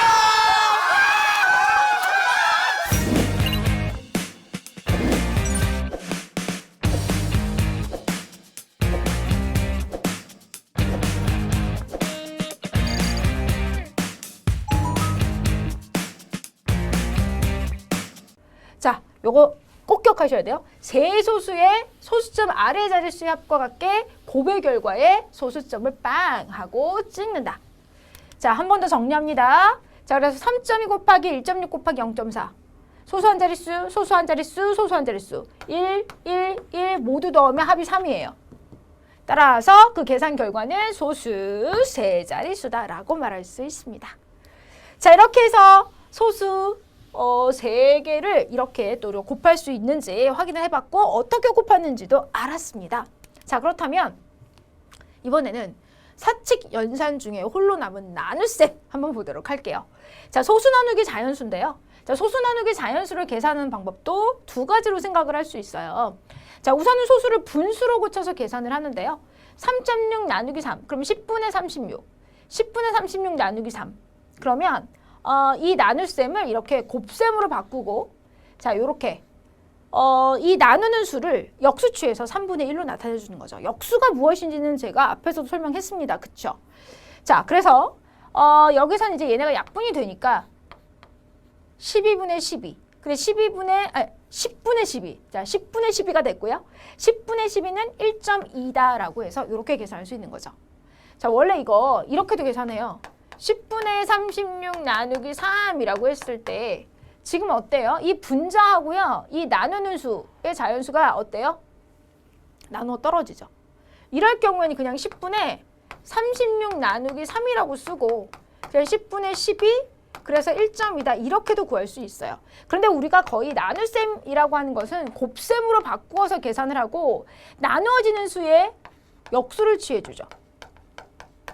자, 요거 꼭 기억하셔야 돼요. 세 소수의 소수점 아래 자릿수의 합과 같게 곱의 결과에 소수점을 빵 하고 찍는다. 자, 한 번 더 정리합니다. 자, 그래서 3.2 곱하기 1.6 곱하기 0.4 소수 한 자릿수, 소수 한 자릿수, 소수 한 자릿수 1, 1, 1 모두 넣으면 합이 3이에요. 따라서 그 계산 결과는 소수 세 자릿수다라고 말할 수 있습니다. 자, 이렇게 해서 소수 세 개를 이렇게 또 곱할 수 있는지 확인을 해봤고 어떻게 곱하는지도 알았습니다. 자, 그렇다면 이번에는 사칙 연산 중에 홀로 남은 나눗셈 한번 보도록 할게요. 자, 소수 나누기 자연수인데요. 자, 소수 나누기 자연수를 계산하는 방법도 두 가지로 생각을 할 수 있어요. 자, 우선은 소수를 분수로 고쳐서 계산을 하는데요. 3.6 나누기 3, 그럼 10분의 36. 10분의 36 나누기 3. 그러면 이 나눗셈을 이렇게 곱셈으로 바꾸고 자, 요렇게 이 나누는 수를 역수 취해서 3분의 1로 나타내 주는 거죠. 역수가 무엇인지는 제가 앞에서도 설명했습니다. 그쵸? 자, 그래서 여기서는 이제 얘네가 약분이 되니까 12분의 12. 근데 10분의 12. 자, 10분의 12가 됐고요. 10분의 12는 1.2다라고 해서 이렇게 계산할 수 있는 거죠. 자, 원래 이거 이렇게도 계산해요. 10분의 36 나누기 3이라고 했을 때 지금 어때요? 이 분자하고요. 이 나누는 수의 자연수가 어때요? 나누어 떨어지죠. 이럴 경우에는 그냥 10분의 36 나누기 3이라고 쓰고 그래서 10분의 12 그래서 1.2다 이렇게도 구할 수 있어요. 그런데 우리가 거의 나눗셈이라고 하는 것은 곱셈으로 바꾸어서 계산을 하고 나누어지는 수의 역수를 취해주죠.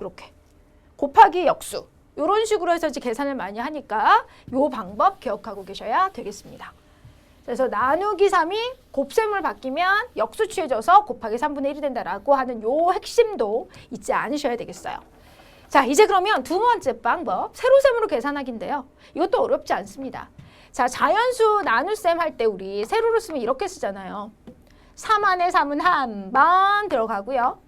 이렇게. 곱하기 역수. 이런 식으로 해서 이제 계산을 많이 하니까 이 방법 기억하고 계셔야 되겠습니다. 그래서 나누기 3이 곱셈을 바뀌면 역수 취해져서 곱하기 3분의 1이 된다라고 하는 요 핵심도 잊지 않으셔야 되겠어요. 자, 이제 그러면 두 번째 방법, 세로셈으로 계산하기인데요. 이것도 어렵지 않습니다. 자, 자연수 나눗셈 할 때 우리 세로로 쓰면 이렇게 쓰잖아요. 3 안에 3은 한 번 들어가고요.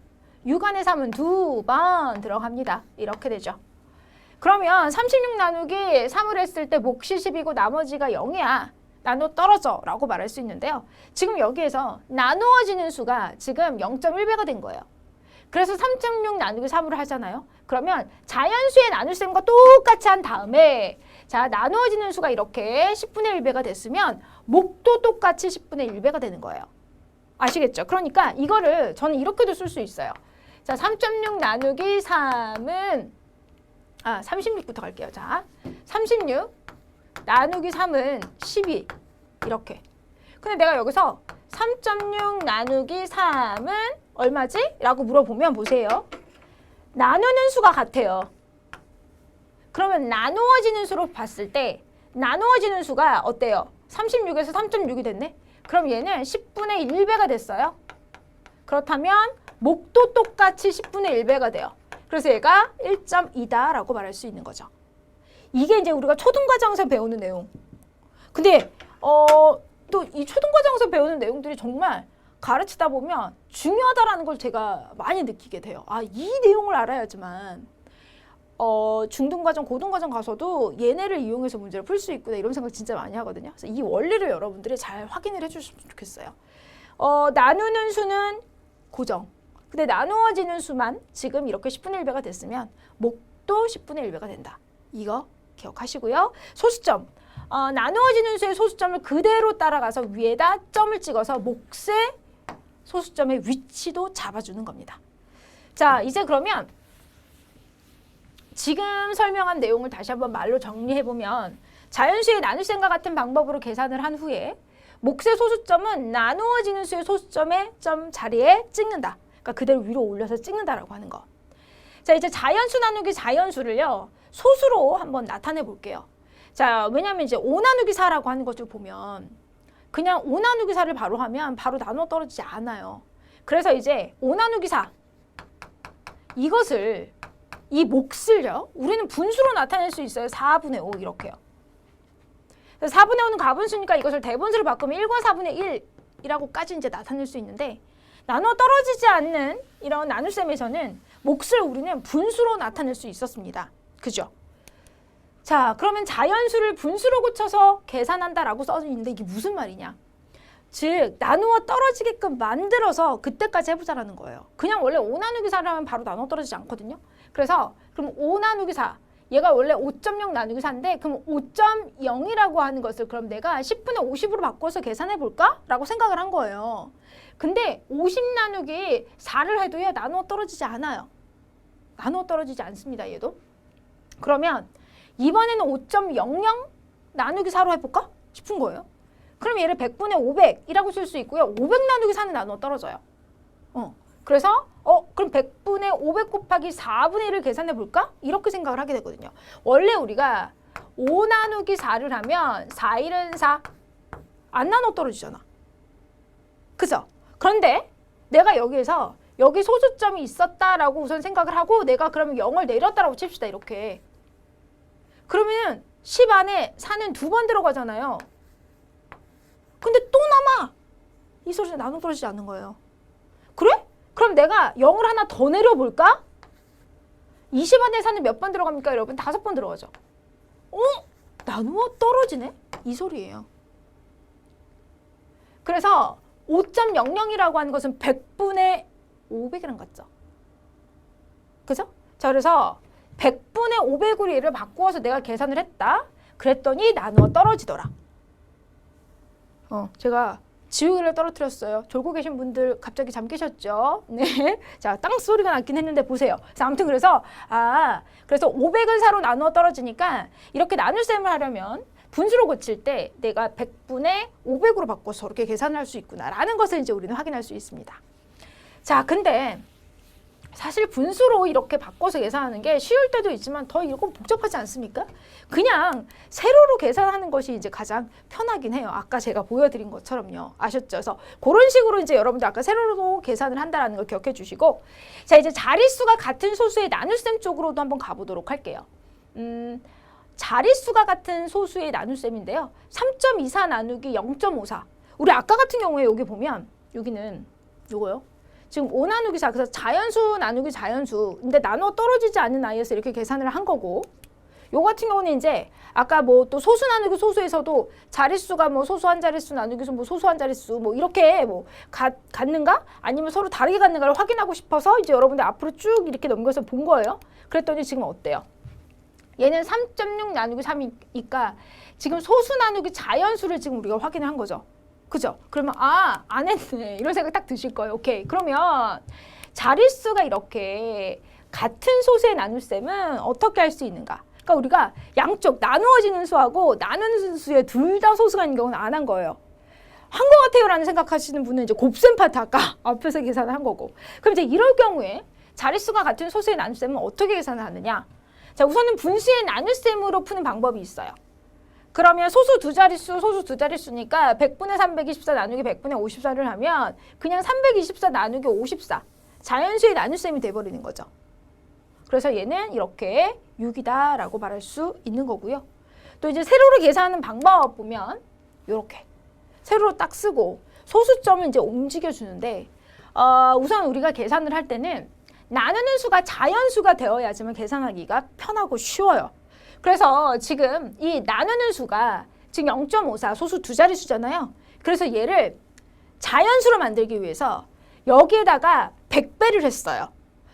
6 안에 3은 두 번 들어갑니다. 이렇게 되죠. 그러면 36 나누기 3을 했을 때 몫이 10이고 나머지가 0이야. 나눠 떨어져 라고 말할 수 있는데요. 지금 여기에서 나누어지는 수가 지금 0.1배가 된 거예요. 그래서 3.6 나누기 3으로 하잖아요. 그러면 자연수의 나눗셈과 똑같이 한 다음에 자, 나누어지는 수가 이렇게 10분의 1배가 됐으면 몫도 똑같이 10분의 1배가 되는 거예요. 아시겠죠? 그러니까 이거를 저는 이렇게도 쓸 수 있어요. 자, 3.6 나누기 3은 36부터 갈게요. 자, 36 나누기 3은 12 이렇게. 근데 내가 여기서 3.6 나누기 3은 얼마지? 라고 물어보면 보세요. 나누는 수가 같아요. 그러면 나누어지는 수로 봤을 때 나누어지는 수가 어때요? 36에서 3.6이 됐네? 그럼 얘는 10분의 1배가 됐어요. 그렇다면 몫도 똑같이 10분의 1배가 돼요. 그래서 얘가 1.2다라고 말할 수 있는 거죠. 이게 이제 우리가 초등과정에서 배우는 내용. 근데 또 이 초등과정에서 배우는 내용들이 정말 가르치다 보면 중요하다라는 걸 제가 많이 느끼게 돼요. 아, 이 내용을 알아야지만 중등과정, 고등과정 가서도 얘네를 이용해서 문제를 풀 수 있구나 이런 생각 진짜 많이 하거든요. 그래서 이 원리를 여러분들이 잘 확인을 해주시면 좋겠어요. 나누는 수는 고정. 근데 나누어지는 수만 지금 이렇게 10분의 1배가 됐으면 목도 10분의 1배가 된다. 이거 기억하시고요. 소수점. 나누어지는 수의 소수점을 그대로 따라가서 위에다 점을 찍어서 몫의 소수점의 위치도 잡아주는 겁니다. 자, 이제 그러면 지금 설명한 내용을 다시 한번 말로 정리해보면 자연수의 나눗셈과 같은 방법으로 계산을 한 후에 몫의 소수점은 나누어지는 수의 소수점의 점 자리에 찍는다. 그러니까 그대로 위로 올려서 찍는다라고 하는 거. 자, 이제 자연수 나누기 자연수를요. 소수로 한번 나타내 볼게요. 자, 왜냐면 이제 5 나누기 4라고 하는 것을 보면 그냥 5 나누기 4를 바로 하면 바로 나눠 떨어지지 않아요. 그래서 이제 5 나누기 4 이것을 이 몫을요. 우리는 분수로 나타낼 수 있어요. 4분의 5 이렇게요. 4분의 5는 가분수니까 이것을 대분수로 바꾸면 1과 4분의 1이라고까지 이제 나타낼 수 있는데 나눠 떨어지지 않는 이런 나눗셈에서는 몫을 우리는 분수로 나타낼 수 있었습니다. 그죠? 자, 그러면 자연수를 분수로 고쳐서 계산한다라고 써 있는데 이게 무슨 말이냐? 즉, 나누어 떨어지게끔 만들어서 그때까지 해보자라는 거예요. 그냥 원래 5 나누기 4를 하면 바로 나눠 떨어지지 않거든요. 그래서 그럼 5 나누기 4, 얘가 원래 5.0 나누기 4인데 그럼 5.0이라고 하는 것을 그럼 내가 10분의 50으로 바꿔서 계산해 볼까? 라고 생각을 한 거예요. 근데 50 나누기 4를 해도요, 나누어 떨어지지 않아요. 나누어 떨어지지 않습니다, 얘도. 그러면 이번에는 5.00 나누기 4로 해볼까? 싶은 거예요. 그럼 얘를 100분의 500이라고 쓸 수 있고요. 500 나누기 4는 나누어 떨어져요. 그래서 그럼 100분의 500 곱하기 4분의 1을 계산해 볼까? 이렇게 생각을 하게 되거든요. 원래 우리가 5 나누기 4를 하면 4, 1은 4. 안 나눠 떨어지잖아. 그죠? 그런데 내가 여기에서 여기 소수점이 있었다라고 우선 생각을 하고 내가 그러면 0을 내렸다라고 칩시다. 이렇게. 그러면 10 안에 4는 2번 들어가잖아요. 근데 또 남아. 이 소리는 나눠 떨어지지 않는 거예요. 그래? 그럼 내가 0을 하나 더 내려볼까? 20 안에 4는 몇 번 들어갑니까, 여러분? 5번 들어가죠. 나누어 떨어지네? 이 소리예요. 그래서 5.00이라고 하는 것은 100분의 500이랑 같죠? 그죠? 자, 그래서 100분의 500으로 얘를 바꾸어서 내가 계산을 했다. 그랬더니 나누어 떨어지더라. 제가 지우개를 떨어뜨렸어요. 졸고 계신 분들 갑자기 잠 깨셨죠? 네. 자, 땅 소리가 났긴 했는데 보세요. 자, 아무튼 그래서 500을 4로 나누어 떨어지니까 이렇게 나눗셈을 하려면 분수로 고칠 때 내가 100분의 500으로 바꿔서 저렇게 계산을 할 수 있구나라는 것을 이제 우리는 확인할 수 있습니다. 자, 근데 사실 분수로 이렇게 바꿔서 계산하는 게 쉬울 때도 있지만 더 이건 복잡하지 않습니까? 그냥 세로로 계산하는 것이 이제 가장 편하긴 해요. 아까 제가 보여드린 것처럼요. 아셨죠? 그래서 그런 식으로 이제 여러분들 아까 세로로 계산을 한다는 걸 기억해 주시고, 자, 이제 자릿수가 같은 소수의 나눗셈 쪽으로도 한번 가보도록 할게요. 자릿수가 같은 소수의 나눗셈인데요. 3.24 나누기 0.54. 우리 아까 같은 경우에 여기 보면 여기는 요거요. 지금 5 나누기 4, 그래서 자연수 나누기 자연수. 근데 나눠 떨어지지 않는 아이에서 이렇게 계산을 한 거고, 요 같은 경우는 이제 아까 뭐 또 소수 나누기 소수에서도 자릿수가 뭐 소수 한 자릿수 나누기 뭐 소수 한 자릿수 뭐 이렇게 뭐 같는가? 아니면 서로 다르게 같는가를 확인하고 싶어서 이제 여러분들 앞으로 쭉 이렇게 넘겨서 본 거예요. 그랬더니 지금 어때요? 얘는 3.6 나누기 3이니까 지금 소수 나누기 자연수를 지금 우리가 확인을 한 거죠. 그죠? 그러면 안 했네. 이런 생각 딱 드실 거예요. 오케이. 그러면 자릿수가 이렇게 같은 소수의 나눗셈은 어떻게 할 수 있는가? 그러니까 우리가 양쪽 나누어지는 수하고 나누는 수에 둘 다 소수가 있는 경우는 안 한 거예요. 한 거 같아요 라는 생각하시는 분은 이제 곱셈 파트 아까 앞에서 계산을 한 거고. 그럼 이제 이럴 경우에 자릿수가 같은 소수의 나눗셈은 어떻게 계산을 하느냐? 자, 우선은 분수의 나눗셈으로 푸는 방법이 있어요. 그러면 소수 두 자릿수니까 100분의 324 나누기 100분의 54를 하면 그냥 324 나누기 54 자연수의 나눗셈이 돼버리는 거죠. 그래서 얘는 이렇게 6이다라고 말할 수 있는 거고요. 또 이제 세로로 계산하는 방법 보면 이렇게 세로로 딱 쓰고 소수점을 이제 움직여주는데 우선 우리가 계산을 할 때는 나누는 수가 자연수가 되어야지만 계산하기가 편하고 쉬워요. 그래서 지금 이 나누는 수가 지금 0.54 소수 두 자릿수잖아요. 그래서 얘를 자연수로 만들기 위해서 여기에다가 100배를 했어요.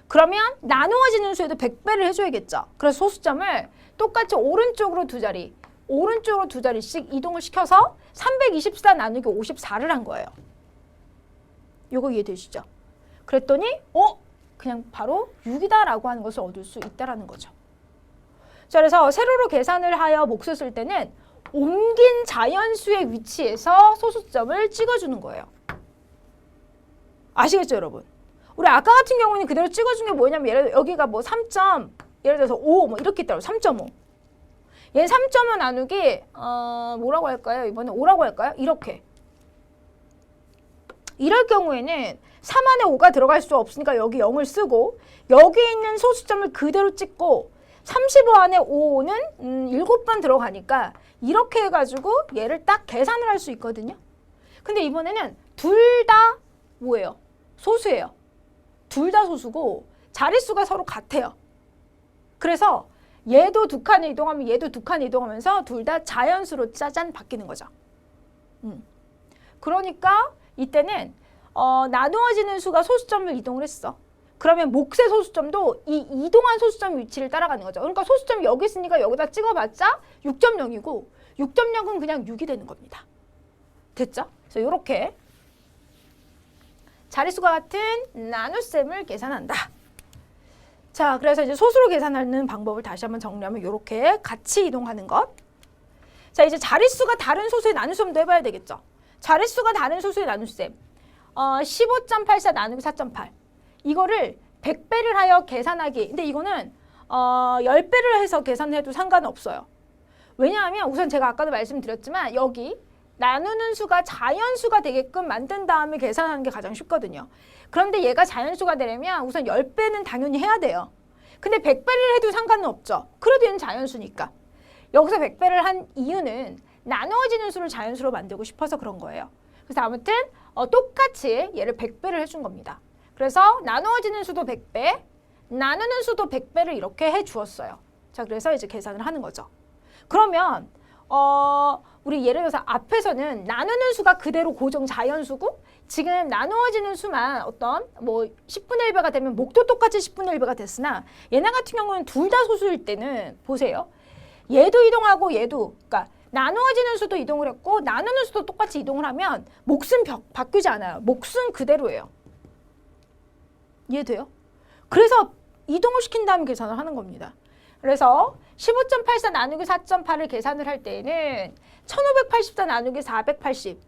그러면 나누어지는 수에도 100배를 해줘야겠죠. 그래서 소수점을 똑같이 오른쪽으로 두 자리씩 이동을 시켜서 324 나누기 54를 한 거예요. 요거 이해되시죠? 그랬더니 그냥 바로 6이다라고 하는 것을 얻을 수 있다라는 거죠. 자, 그래서 세로로 계산을 하여 몫을 쓸 때는 옮긴 자연수의 위치에서 소수점을 찍어주는 거예요. 아시겠죠, 여러분? 우리 아까 같은 경우는 그대로 찍어준 게 뭐냐면 예를 들어 여기가 뭐 3점, 예를 들어서 5 뭐 이렇게 있다고 3.5. 얘 3.5 나누기 뭐라고 할까요? 이번에 5라고 할까요? 이렇게. 이럴 경우에는 3 안에 5가 들어갈 수 없으니까 여기 0을 쓰고 여기 있는 소수점을 그대로 찍고 35 안에 5는 7번 들어가니까 이렇게 해가지고 얘를 딱 계산을 할 수 있거든요. 근데 이번에는 둘 다 뭐예요? 소수예요. 둘 다 소수고 자릿수가 서로 같아요. 그래서 얘도 두 칸을 이동하면 얘도 두 칸을 이동하면서 둘 다 자연수로 짜잔 바뀌는 거죠. 그러니까 이때는 나누어지는 수가 소수점을 이동을 했어. 그러면 몫의 소수점도 이 이동한 소수점 위치를 따라가는 거죠. 그러니까 소수점이 여기 있으니까 여기다 찍어봤자 6.0이고 6.0은 그냥 6이 되는 겁니다. 됐죠? 그래서 이렇게 자릿수가 같은 나눗셈을 계산한다. 자, 그래서 이제 소수로 계산하는 방법을 다시 한번 정리하면 이렇게 같이 이동하는 것. 자, 이제 자릿수가 다른 소수의 나눗셈도 해봐야 되겠죠. 자릿수가 다른 소수의 나눗셈. 15.84 나누기 4.8. 이거를 100배를 하여 계산하기. 근데 이거는 10배를 해서 계산해도 상관없어요. 왜냐하면 우선 제가 아까도 말씀드렸지만 여기 나누는 수가 자연수가 되게끔 만든 다음에 계산하는 게 가장 쉽거든요. 그런데 얘가 자연수가 되려면 우선 10배는 당연히 해야 돼요. 근데 100배를 해도 상관은 없죠. 그래도 얘는 자연수니까. 여기서 100배를 한 이유는 나누어지는 수를 자연수로 만들고 싶어서 그런 거예요. 그래서 아무튼 똑같이 얘를 100배를 해준 겁니다. 그래서 나누어지는 수도 100배, 나누는 수도 100배를 이렇게 해주었어요. 자, 그래서 이제 계산을 하는 거죠. 그러면 우리 예를 들어서 앞에서는 나누는 수가 그대로 고정 자연수고 지금 나누어지는 수만 어떤 뭐 10분의 1배가 되면 목도 똑같이 10분의 1배가 됐으나 얘네 같은 경우는 둘 다 소수일 때는 보세요. 얘도 이동하고 얘도 그러니까 나누어지는 수도 이동을 했고 나누는 수도 똑같이 이동을 하면 몫은 바뀌지 않아요. 몫은 그대로예요. 이해돼요? 그래서 이동을 시킨 다음에 계산을 하는 겁니다. 그래서 15.84 나누기 4.8을 계산을 할 때에는 1584 나누기 480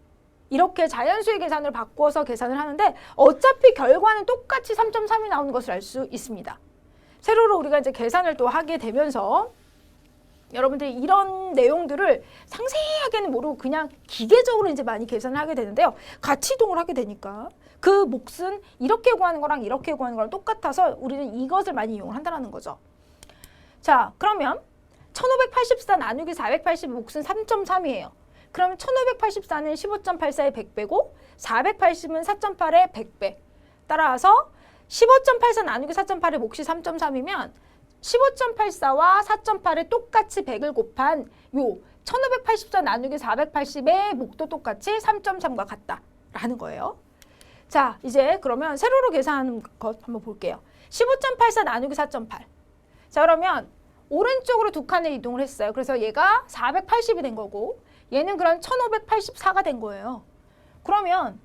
이렇게 자연수의 계산을 바꿔서 계산을 하는데 어차피 결과는 똑같이 3.3이 나오는 것을 알 수 있습니다. 세로로 우리가 이제 계산을 또 하게 되면서 여러분들이 이런 내용들을 상세하게는 모르고 그냥 기계적으로 이제 많이 계산을 하게 되는데요. 같이 이동을 하게 되니까 그 몫은 이렇게 구하는 거랑 이렇게 구하는 거랑 똑같아서 우리는 이것을 많이 이용을 한다는 거죠. 자, 그러면 1584 나누기 480 몫은 3.3이에요. 그러면 1584는 15.84의 100배고 480은 4.8의 100배. 따라서 15.84 나누기 4.8의 몫이 3.3이면 15.84와 4.8을 똑같이 100을 곱한 요 1584 나누기 480의 몫도 똑같이 3.3과 같다라는 거예요. 자, 이제 그러면 세로로 계산하는 것 한번 볼게요. 15.84 나누기 4.8. 자, 그러면 오른쪽으로 두 칸을 이동을 했어요. 그래서 얘가 480이 된 거고 얘는 그럼 1584가 된 거예요. 그러면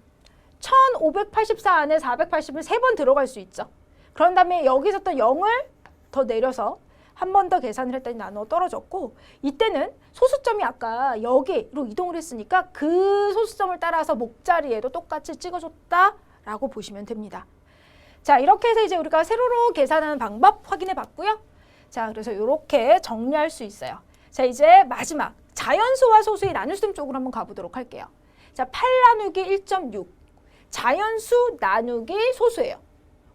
1584 안에 480을 3번 들어갈 수 있죠. 그런 다음에 여기서 또 0을 더 내려서 한 번 더 계산을 했더니 나눠 떨어졌고 이때는 소수점이 아까 여기로 이동을 했으니까 그 소수점을 따라서 목자리에도 똑같이 찍어줬다라고 보시면 됩니다. 자, 이렇게 해서 이제 우리가 세로로 계산하는 방법 확인해 봤고요. 자, 그래서 이렇게 정리할 수 있어요. 자, 이제 마지막 자연수와 소수의 나눗셈 쪽으로 한번 가보도록 할게요. 자, 8 나누기 1.6 자연수 나누기 소수예요.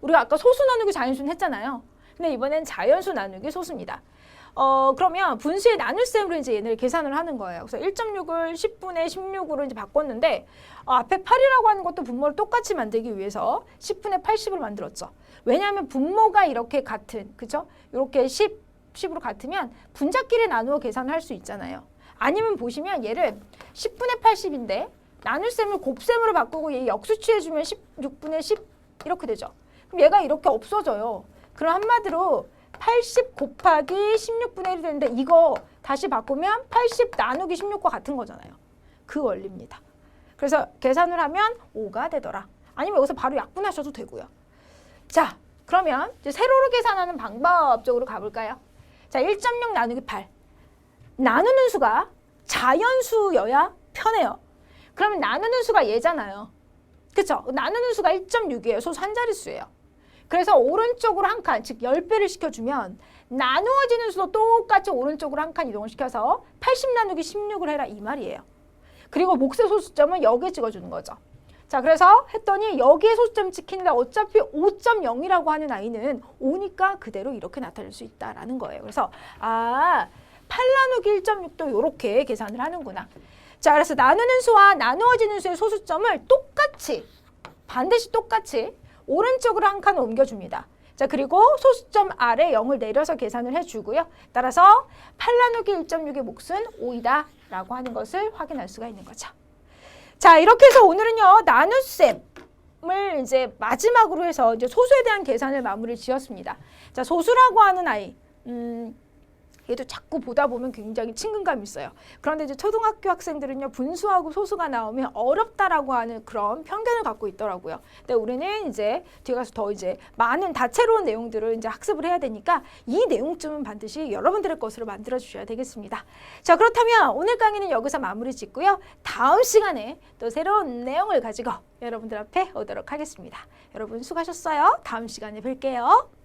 우리가 아까 소수 나누기 자연수는 했잖아요. 근데 이번엔 자연수 나누기 소수입니다. 그러면 분수의 나눗셈으로 이제 얘네를 계산을 하는 거예요. 그래서 1.6을 10분의 16으로 이제 바꿨는데 앞에 8이라고 하는 것도 분모를 똑같이 만들기 위해서 10분의 80으로 만들었죠. 왜냐하면 분모가 이렇게 같은, 그죠? 이렇게 10으로 같으면 분자끼리 나누어 계산을 할 수 있잖아요. 아니면 보시면 얘를 10분의 80인데 나눗셈을 곱셈으로 바꾸고 얘 역수취해주면 16분의 10 이렇게 되죠. 그럼 얘가 이렇게 없어져요. 그럼 한마디로 80 곱하기 16분의 1이 되는데 이거 다시 바꾸면 80 나누기 16과 같은 거잖아요. 그 원리입니다. 그래서 계산을 하면 5가 되더라. 아니면 여기서 바로 약분하셔도 되고요. 자, 그러면 이제 세로로 계산하는 방법 쪽으로 가볼까요? 자, 1.6 나누기 8. 나누는 수가 자연수여야 편해요. 그러면 나누는 수가 얘잖아요. 그쵸? 나누는 수가 1.6이에요. 소수 한 자릿수예요. 그래서 오른쪽으로 한 칸, 즉 10배를 시켜주면 나누어지는 수도 똑같이 오른쪽으로 한 칸 이동을 시켜서 80 나누기 16을 해라 이 말이에요. 그리고 몫의 소수점은 여기에 찍어주는 거죠. 자, 그래서 했더니 여기에 소수점 찍히는데 어차피 5.0이라고 하는 아이는 5니까 그대로 이렇게 나타낼 수 있다라는 거예요. 그래서 8 나누기 1.6도 이렇게 계산을 하는구나. 자, 그래서 나누는 수와 나누어지는 수의 소수점을 똑같이, 반드시 똑같이 오른쪽으로 한 칸 옮겨줍니다. 자, 그리고 소수점 아래 0을 내려서 계산을 해주고요. 따라서 8 나누기 1.6의 몫은 5이다 라고 하는 것을 확인할 수가 있는 거죠. 자, 이렇게 해서 오늘은요, 나눗셈을 이제 마지막으로 해서 이제 소수에 대한 계산을 마무리 지었습니다. 자, 소수라고 하는 아이, 얘도 자꾸 보다 보면 굉장히 친근감이 있어요. 그런데 이제 초등학교 학생들은요, 분수하고 소수가 나오면 어렵다라고 하는 그런 편견을 갖고 있더라고요. 근데 우리는 이제 뒤에 가서 더 이제 많은 다채로운 내용들을 이제 학습을 해야 되니까 이 내용쯤은 반드시 여러분들의 것으로 만들어 주셔야 되겠습니다. 자, 그렇다면 오늘 강의는 여기서 마무리 짓고요. 다음 시간에 또 새로운 내용을 가지고 여러분들 앞에 오도록 하겠습니다. 여러분 수고하셨어요. 다음 시간에 뵐게요.